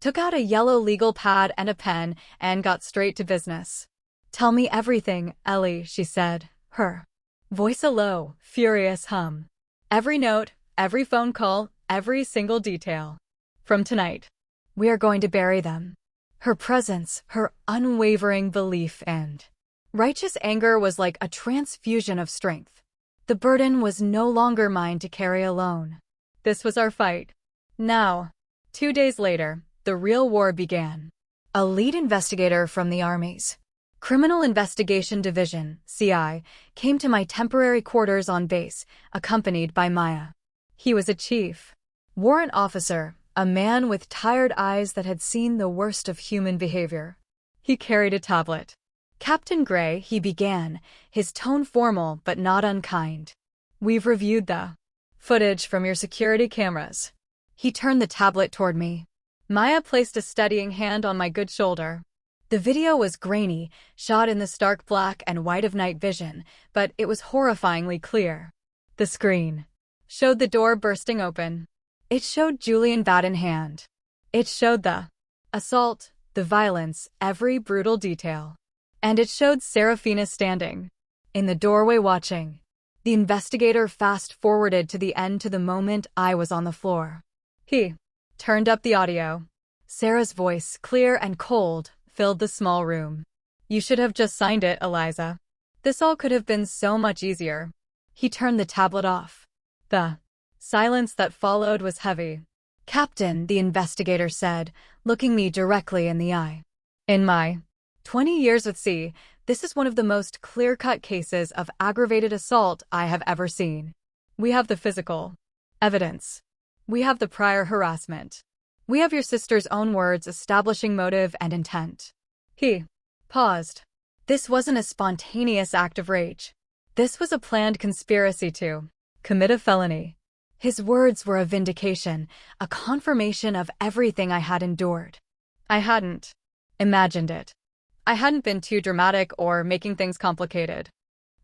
took out a yellow legal pad and a pen, and got straight to business. "Tell me everything, Ellie," she said, her voice a low, furious hum. "Every note, every phone call, every single detail. From tonight, we are going to bury them." Her presence, her unwavering belief and righteous anger was like a transfusion of strength. The burden was no longer mine to carry alone. This was our fight. Now, 2 days later, the real war began. A lead investigator from the Army's Criminal Investigation Division, CI, came to my temporary quarters on base, accompanied by Maya. He was a chief warrant officer, a man with tired eyes that had seen the worst of human behavior. He carried a tablet. "Captain Gray," he began, his tone formal but not unkind. "We've reviewed the footage from your security cameras." He turned the tablet toward me. Maya placed a steadying hand on my good shoulder. The video was grainy, shot in the stark black and white of night vision, but it was horrifyingly clear. The screen showed the door bursting open. It showed Julian bat in hand. It showed the assault, the violence, every brutal detail. And it showed Serafina standing in the doorway watching. The investigator fast-forwarded to the end to the moment I was on the floor. He turned up the audio. Sarah's voice, clear and cold, filled the small room. "You should have just signed it, Eliza. This all could have been so much easier. He turned the tablet off. The silence that followed was heavy. "Captain," the investigator said, looking me directly in the eye. "In my 20 years at sea, this is one of the most clear-cut cases of aggravated assault I have ever seen. We have the physical evidence. We have the prior harassment. We have your sister's own words establishing motive and intent." He paused. This wasn't a spontaneous act of rage. This was a planned conspiracy to commit a felony. His words were a vindication, a confirmation of everything I had endured. I hadn't imagined it. I hadn't been too dramatic or making things complicated.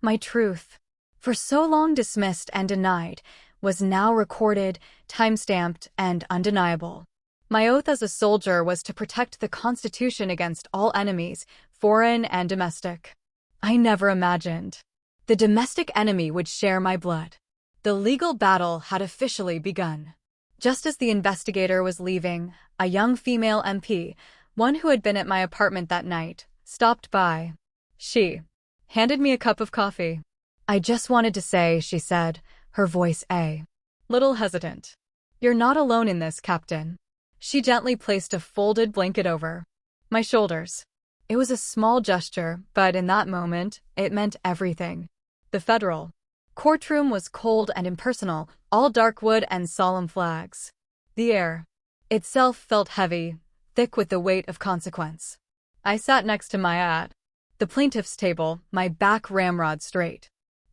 My truth, for so long dismissed and denied, was now recorded, time-stamped, and undeniable. My oath as a soldier was to protect the Constitution against all enemies, foreign and domestic. I never imagined the domestic enemy would share my blood. The legal battle had officially begun. Just as the investigator was leaving, a young female MP, one who had been at my apartment that night, stopped by. She handed me a cup of coffee. "I just wanted to say," she said, her voice a little hesitant, "you're not alone in this, Captain." She gently placed a folded blanket over my shoulders. It was a small gesture, but in that moment, it meant everything. The federal courtroom was cold and impersonal, all dark wood and solemn flags. The air itself felt heavy, thick with the weight of consequence. I sat next to Maya at the plaintiff's table, my back ramrod straight.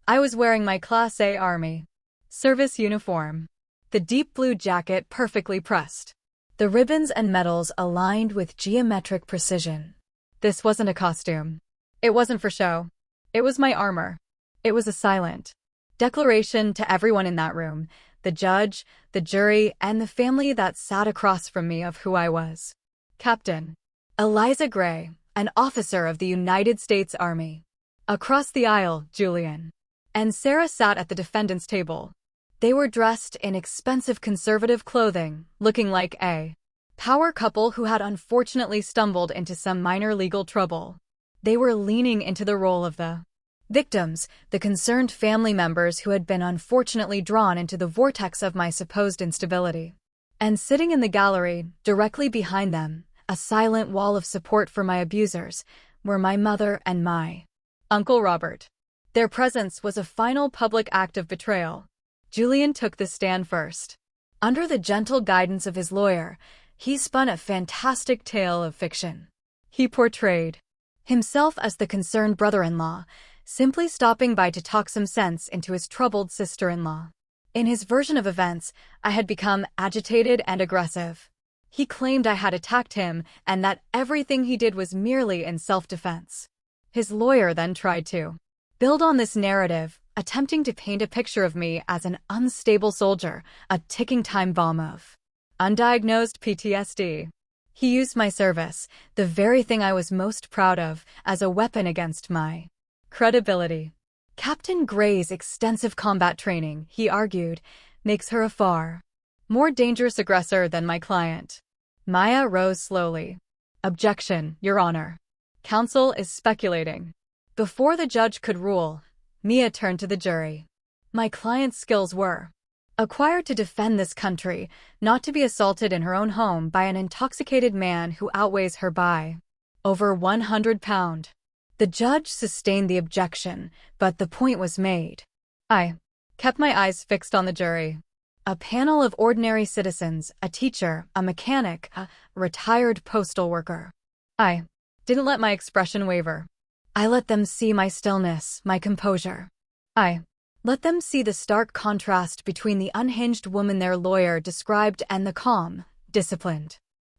I was wearing my Class A Army service uniform, the deep blue jacket perfectly pressed, the ribbons and medals aligned with geometric precision. This wasn't a costume. It wasn't for show. It was my armor. It was a silent declaration to everyone in that room, the judge, the jury, and the family that sat across from me of who I was. Captain Eliza Gray, an officer of the United States Army. Across the aisle, Julian and Sarah sat at the defendant's table. They were dressed in expensive conservative clothing, looking like a power couple who had unfortunately stumbled into some minor legal trouble. They were leaning into the role of the victims, the concerned family members who had been unfortunately drawn into the vortex of my supposed instability. And sitting in the gallery, directly behind them, a silent wall of support for my abusers, were my mother and my Uncle Robert. Their presence was a final public act of betrayal. Julian took the stand first. Under the gentle guidance of his lawyer, he spun a fantastic tale of fiction. He portrayed himself as the concerned brother-in-law, simply stopping by to talk some sense into his troubled sister-in-law. In his version of events, I had become agitated and aggressive. He claimed I had attacked him and that everything he did was merely in self-defense. His lawyer then tried to build on this narrative, attempting to paint a picture of me as an unstable soldier, a ticking time bomb of undiagnosed PTSD. He used my service, the very thing I was most proud of, as a weapon against my credibility. Captain Gray's extensive combat training, he argued, makes her a far more dangerous aggressor than my client. Maya rose slowly. "Objection, Your Honor. Counsel is speculating." Before the judge could rule, Mia turned to the jury. My client's skills were acquired to defend this country, not to be assaulted in her own home by an intoxicated man who outweighs her by over 100 pounds. The judge sustained the objection, but the point was made. I kept my eyes fixed on the jury. A panel of ordinary citizens, a teacher, a mechanic, a retired postal worker. I didn't let my expression waver. I let them see my stillness, my composure. I let them see the stark contrast between the unhinged woman their lawyer described and the calm, disciplined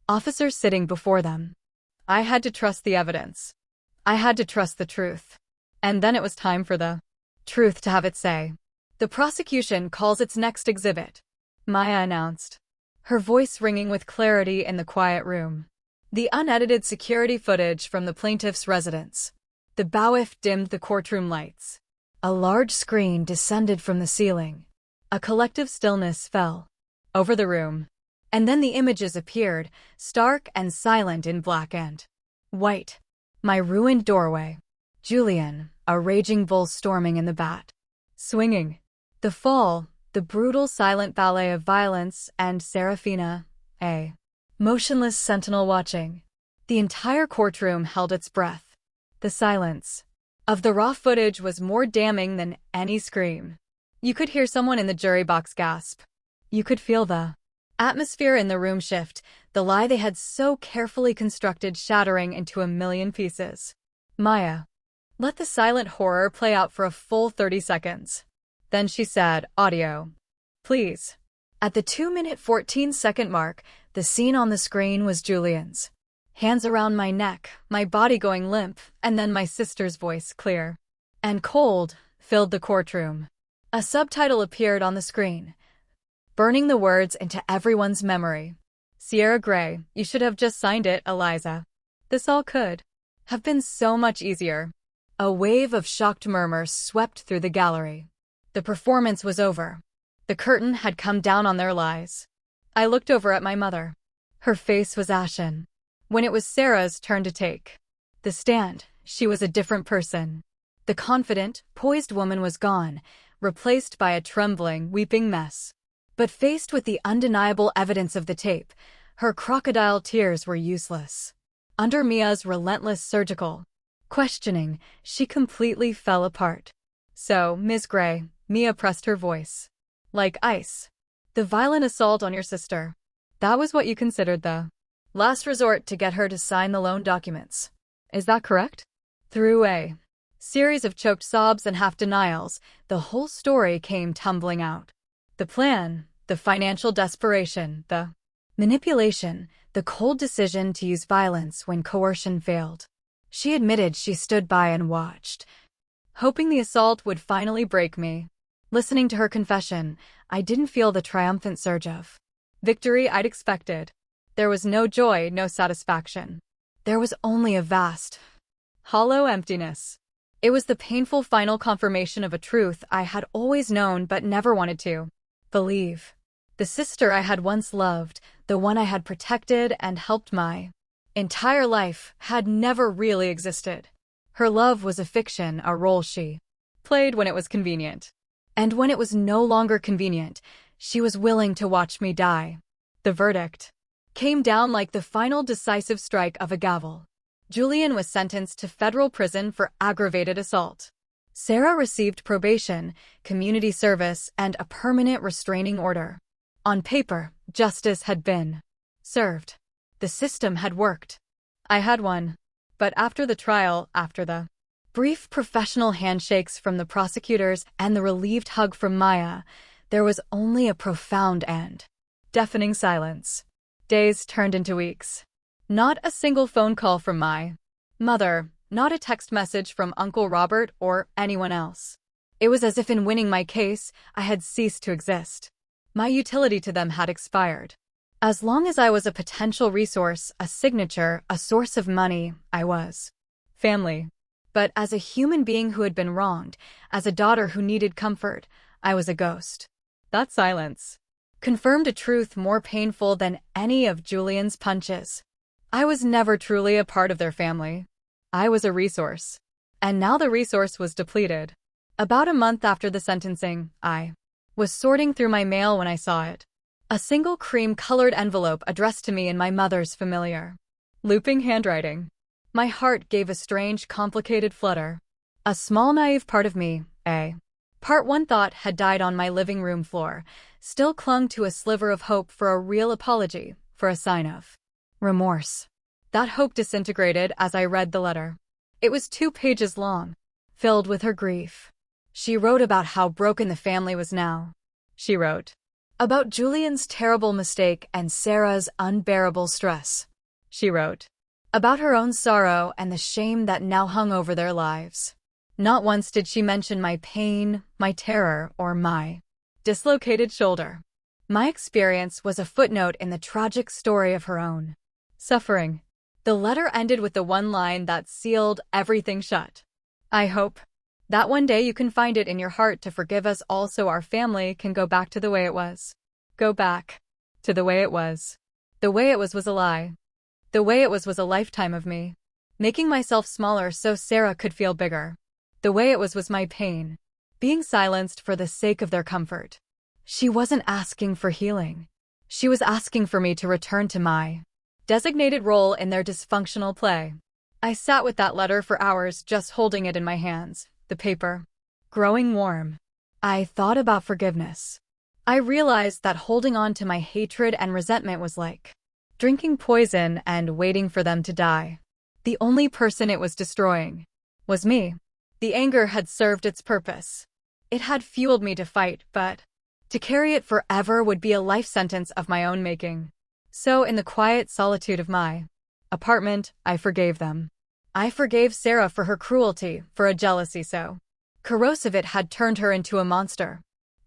officer sitting before them. I had to trust the evidence. I had to trust the truth. And then it was time for the truth to have its say. "The prosecution calls its next exhibit," Maya announced, her voice ringing with clarity in the quiet room. The unedited security footage from the plaintiff's residence. The bailiff dimmed the courtroom lights. A large screen descended from the ceiling. A collective stillness fell over the room. And then the images appeared, stark and silent in black and white. My ruined doorway, Julian, a raging bull storming in the bat. Swinging. The fall, the brutal silent ballet of violence, and Serafina, a motionless sentinel watching. The entire courtroom held its breath. The silence of the raw footage was more damning than any scream. You could hear someone in the jury box gasp. You could feel the atmosphere in the room shift, the lie they had so carefully constructed shattering into a million pieces. Maya let the silent horror play out for a full 30 seconds. Then she said, "Audio, please." At the 2-minute 14-second mark, the scene on the screen was Julian's. Hands around my neck, my body going limp, and then my sister's voice, clear and cold, filled the courtroom. A subtitle appeared on the screen, burning the words into everyone's memory. "Sierra Gray, you should have just signed it, Eliza. This all could have been so much easier." A wave of shocked murmurs swept through the gallery. The performance was over. The curtain had come down on their lies. I looked over at my mother. Her face was ashen. When it was Sarah's turn to take the stand, she was a different person. The confident, poised woman was gone, replaced by a trembling, weeping mess. But faced with the undeniable evidence of the tape, her crocodile tears were useless. Under Mia's relentless surgical questioning, she completely fell apart. "So, Ms. Gray," Mia pressed her voice like ice. "The violent assault on your sister. That was what you considered the last resort to get her to sign the loan documents. Is that correct?" Through a series of choked sobs and half-denials, the whole story came tumbling out. The plan, the financial desperation, the manipulation, the cold decision to use violence when coercion failed. She admitted she stood by and watched, hoping the assault would finally break me. Listening to her confession, I didn't feel the triumphant surge of victory I'd expected. There was no joy, no satisfaction. There was only a vast, hollow emptiness. It was the painful final confirmation of a truth I had always known but never wanted to believe. The sister I had once loved, the one I had protected and helped my entire life, had never really existed. Her love was a fiction, a role she played when it was convenient. And when it was no longer convenient, she was willing to watch me die. The verdict came down like the final decisive strike of a gavel. Julian was sentenced to federal prison for aggravated assault. Sarah received probation, community service, and a permanent restraining order. On paper, justice had been served. The system had worked. I had won. But after the trial, after the brief professional handshakes from the prosecutors and the relieved hug from Maya, there was only a profound and deafening silence. Days turned into weeks. Not a single phone call from my mother, not a text message from Uncle Robert or anyone else. It was as if in winning my case, I had ceased to exist. My utility to them had expired. As long as I was a potential resource, a signature, a source of money, I was family. But as a human being who had been wronged, as a daughter who needed comfort, I was a ghost. That silence confirmed a truth more painful than any of Julian's punches. I was never truly a part of their family. I was a resource. And now the resource was depleted. About a month after the sentencing, I was sorting through my mail when I saw it. A single cream-colored envelope addressed to me in my mother's familiar, looping handwriting. My heart gave a strange, complicated flutter. A small, naive part of me, part one thought had died on my living room floor, still clung to a sliver of hope for a real apology, for a sign of remorse. That hope disintegrated as I read the letter. It was 2 pages long, filled with her grief. She wrote about how broken the family was now. She wrote about Julian's terrible mistake and Sarah's unbearable stress. She wrote about her own sorrow and the shame that now hung over their lives. Not once did she mention my pain, my terror, or my dislocated shoulder. My experience was a footnote in the tragic story of her own suffering. The letter ended with the one line that sealed everything shut. I hope that one day you can find it in your heart to forgive us all so our family can go back to the way it was. Go back to the way it was. The way it was a lie. The way it was a lifetime of me making myself smaller so Sarah could feel bigger. The way it was my pain, being silenced for the sake of their comfort. She wasn't asking for healing. She was asking for me to return to my designated role in their dysfunctional play. I sat with that letter for hours, just holding it in my hands, the paper growing warm. I thought about forgiveness. I realized that holding on to my hatred and resentment was like drinking poison and waiting for them to die. The only person it was destroying was me. The anger had served its purpose. It had fueled me to fight, but to carry it forever would be a life sentence of my own making. So in the quiet solitude of my apartment, I forgave them. I forgave Sarah for her cruelty, for a jealousy so corrosive it had turned her into a monster.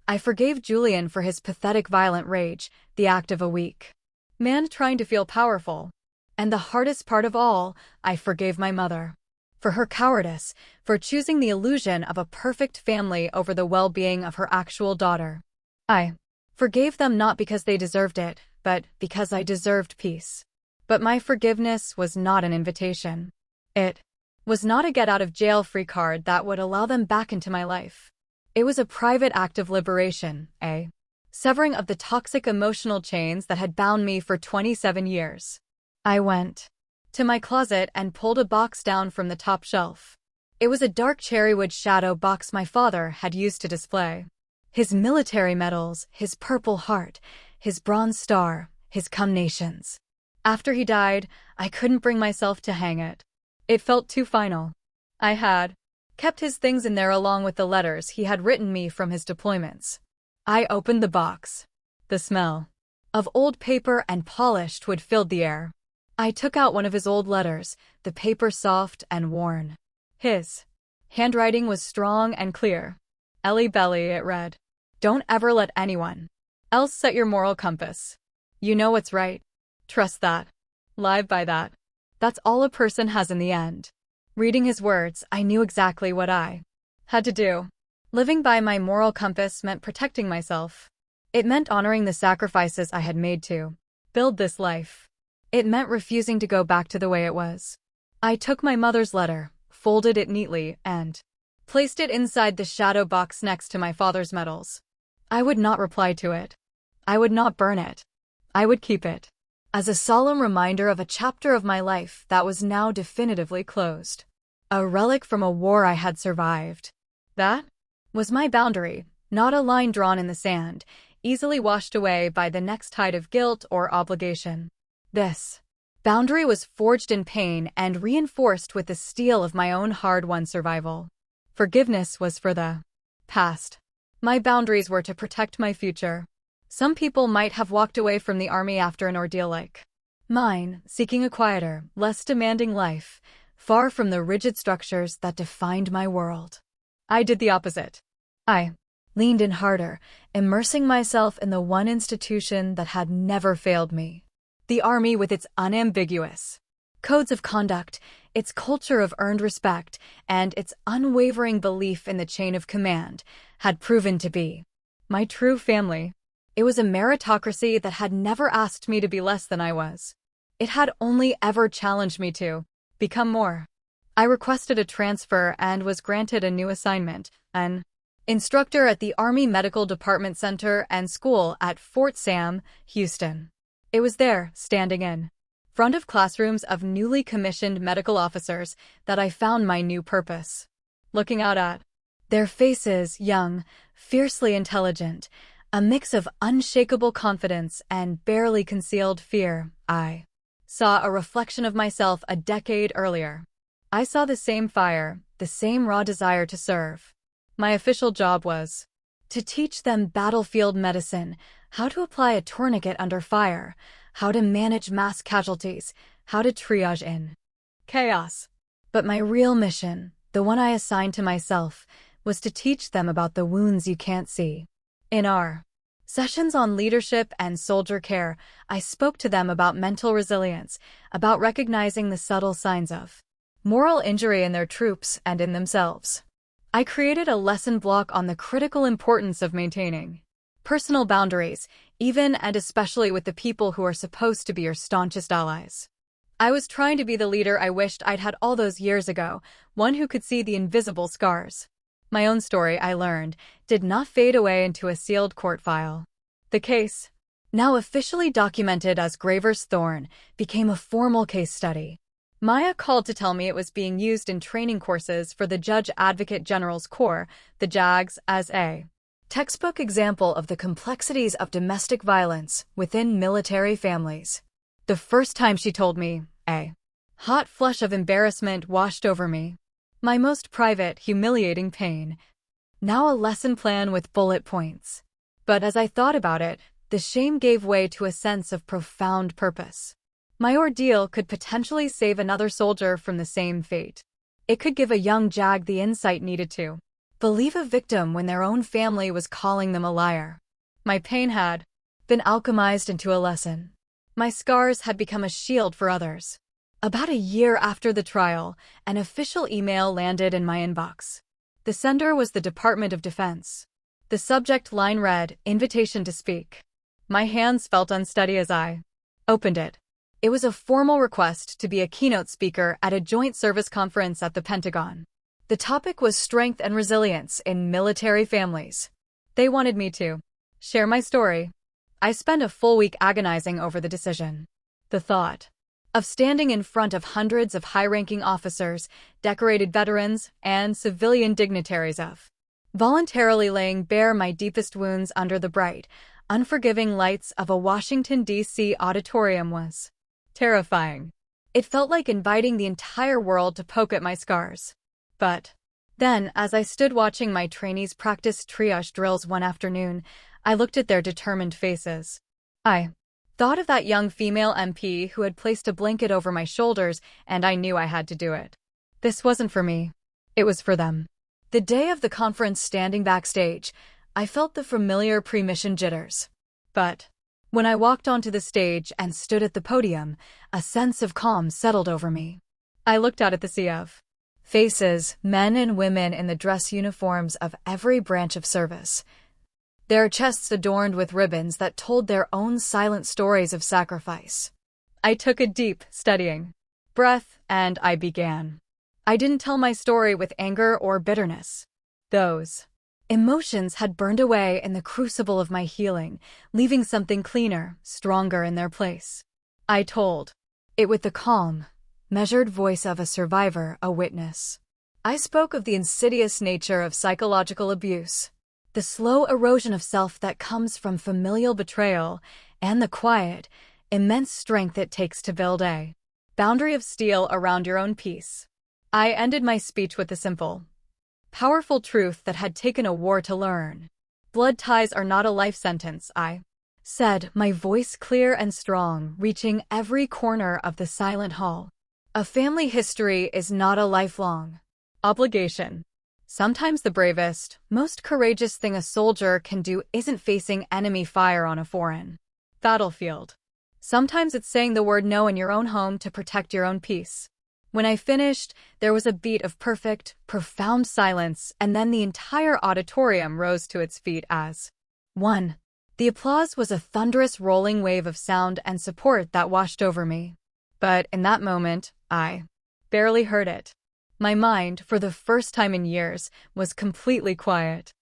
I forgave Julian for his pathetic violent rage, the act of a weak man trying to feel powerful. And the hardest part of all, I forgave my mother for her cowardice, for choosing the illusion of a perfect family over the well-being of her actual daughter. I forgave them not because they deserved it, but because I deserved peace. But my forgiveness was not an invitation. It was not a get-out-of-jail-free card that would allow them back into my life. It was a private act of liberation, a severing of the toxic emotional chains that had bound me for 27 years. I went to my closet and pulled a box down from the top shelf. It was a dark cherrywood shadow box my father had used to display his military medals, his Purple Heart, his Bronze Star, his Cum Nations. After he died, I couldn't bring myself to hang it. It felt too final. I had kept his things in there along with the letters he had written me from his deployments. I opened the box. The smell of old paper and polished wood filled the air. I took out one of his old letters, the paper soft and worn. His handwriting was strong and clear. Ellie Belly, it read. Don't ever let anyone else set your moral compass. You know what's right. Trust that. Live by that. That's all a person has in the end. Reading his words, I knew exactly what I had to do. Living by my moral compass meant protecting myself. It meant honoring the sacrifices I had made to build this life. It meant refusing to go back to the way it was. I took my mother's letter, folded it neatly, and placed it inside the shadow box next to my father's medals. I would not reply to it. I would not burn it. I would keep it as a solemn reminder of a chapter of my life that was now definitively closed. A relic from a war I had survived. That was my boundary, not a line drawn in the sand, easily washed away by the next tide of guilt or obligation. This boundary was forged in pain and reinforced with the steel of my own hard-won survival. Forgiveness was for the past. My boundaries were to protect my future. Some people might have walked away from the army after an ordeal like mine, seeking a quieter, less demanding life, far from the rigid structures that defined my world. I did the opposite. I leaned in harder, immersing myself in the one institution that had never failed me. The army, with its unambiguous codes of conduct, its culture of earned respect, and its unwavering belief in the chain of command, had proven to be my true family. It was a meritocracy that had never asked me to be less than I was. It had only ever challenged me to become more. I requested a transfer and was granted a new assignment, an instructor at the Army Medical Department Center and School at Fort Sam, Houston. It was there, standing in front of classrooms of newly commissioned medical officers, that I found my new purpose. Looking out at their faces, young, fiercely intelligent, a mix of unshakable confidence and barely concealed fear, I saw a reflection of myself a decade earlier. I saw the same fire, the same raw desire to serve. My official job was to teach them battlefield medicine, how to apply a tourniquet under fire, how to manage mass casualties, how to triage in chaos. But my real mission, the one I assigned to myself, was to teach them about the wounds you can't see. In our sessions on leadership and soldier care, I spoke to them about mental resilience, about recognizing the subtle signs of moral injury in their troops and in themselves. I created a lesson block on the critical importance of maintaining personal boundaries, even and especially with the people who are supposed to be your staunchest allies. I was trying to be the leader I wished I'd had all those years ago, one who could see the invisible scars. My own story, I learned, did not fade away into a sealed court file. The case, now officially documented as Graver's Thorn, became a formal case study. Maya called to tell me it was being used in training courses for the Judge Advocate General's Corps, the JAGs, as a textbook example of the complexities of domestic violence within military families. The first time she told me, a hot flush of embarrassment washed over me. My most private, humiliating pain. Now a lesson plan with bullet points. But as I thought about it, the shame gave way to a sense of profound purpose. My ordeal could potentially save another soldier from the same fate. It could give a young JAG the insight needed to believe a victim when their own family was calling them a liar. My pain had been alchemized into a lesson. My scars had become a shield for others. About a year after the trial, an official email landed in my inbox. The sender was the Department of Defense. The subject line read, "Invitation to speak." My hands felt unsteady as I opened it. It was a formal request to be a keynote speaker at a joint service conference at the Pentagon. The topic was strength and resilience in military families. They wanted me to share my story. I spent a full week agonizing over the decision. The thought of standing in front of hundreds of high-ranking officers, decorated veterans, and civilian dignitaries of voluntarily laying bare my deepest wounds under the bright, unforgiving lights of a Washington, D.C. auditorium was terrifying. It felt like inviting the entire world to poke at my scars. But then, as I stood watching my trainees practice triage drills one afternoon, I looked at their determined faces. I thought of that young female MP who had placed a blanket over my shoulders, and I knew I had to do it. This wasn't for me. It was for them. The day of the conference, standing backstage, I felt the familiar pre-mission jitters. But when I walked onto the stage and stood at the podium, a sense of calm settled over me. I looked out at the sea of faces, men and women in the dress uniforms of every branch of service, their chests adorned with ribbons that told their own silent stories of sacrifice. I took a deep, steadying breath, and I began. I didn't tell my story with anger or bitterness. Those emotions had burned away in the crucible of my healing, leaving something cleaner, stronger in their place. I told it with the calm, measured voice of a survivor, a witness. I spoke of the insidious nature of psychological abuse, the slow erosion of self that comes from familial betrayal, and the quiet, immense strength it takes to build a boundary of steel around your own peace. I ended my speech with the simple, powerful truth that had taken a war to learn. Blood ties are not a life sentence, I said, my voice clear and strong, reaching every corner of the silent hall. A family history is not a lifelong obligation. Sometimes the bravest, most courageous thing a soldier can do isn't facing enemy fire on a foreign battlefield. Sometimes it's saying the word no in your own home to protect your own peace. When I finished, there was a beat of perfect, profound silence, and then the entire auditorium rose to its feet as one. The applause was a thunderous rolling wave of sound and support that washed over me. But in that moment, I barely heard it. My mind, for the first time in years, was completely quiet.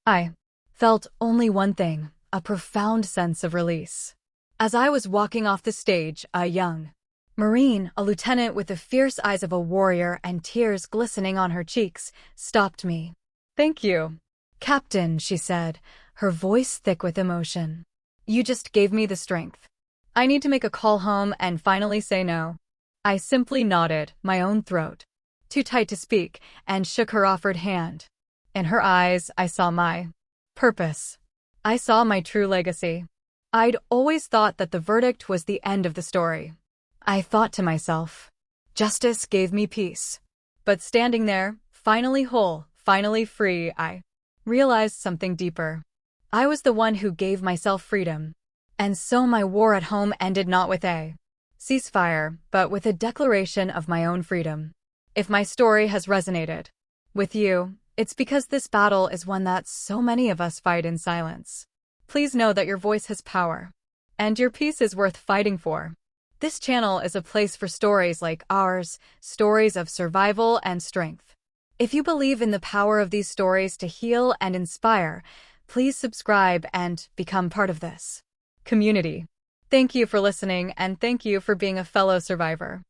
I felt only one thing, a profound sense of release. As I was walking off the stage, a young Marine, a lieutenant with the fierce eyes of a warrior and tears glistening on her cheeks, stopped me. "Thank you, Captain," she said, her voice thick with emotion. "You just gave me the strength. I need to make a call home and finally say no." I simply nodded, my own throat too tight to speak, and shook her offered hand. In her eyes, I saw my purpose. I saw my true legacy. I'd always thought that the verdict was the end of the story. I thought to myself, justice gave me peace. But standing there, finally whole, finally free, I realized something deeper. I was the one who gave myself freedom. And so my war at home ended not with a ceasefire, but with a declaration of my own freedom. If my story has resonated with you, it's because this battle is one that so many of us fight in silence. Please know that your voice has power, and your peace is worth fighting for. This channel is a place for stories like ours, stories of survival and strength. If you believe in the power of these stories to heal and inspire, please subscribe and become part of this community. Thank you for listening, and thank you for being a fellow survivor.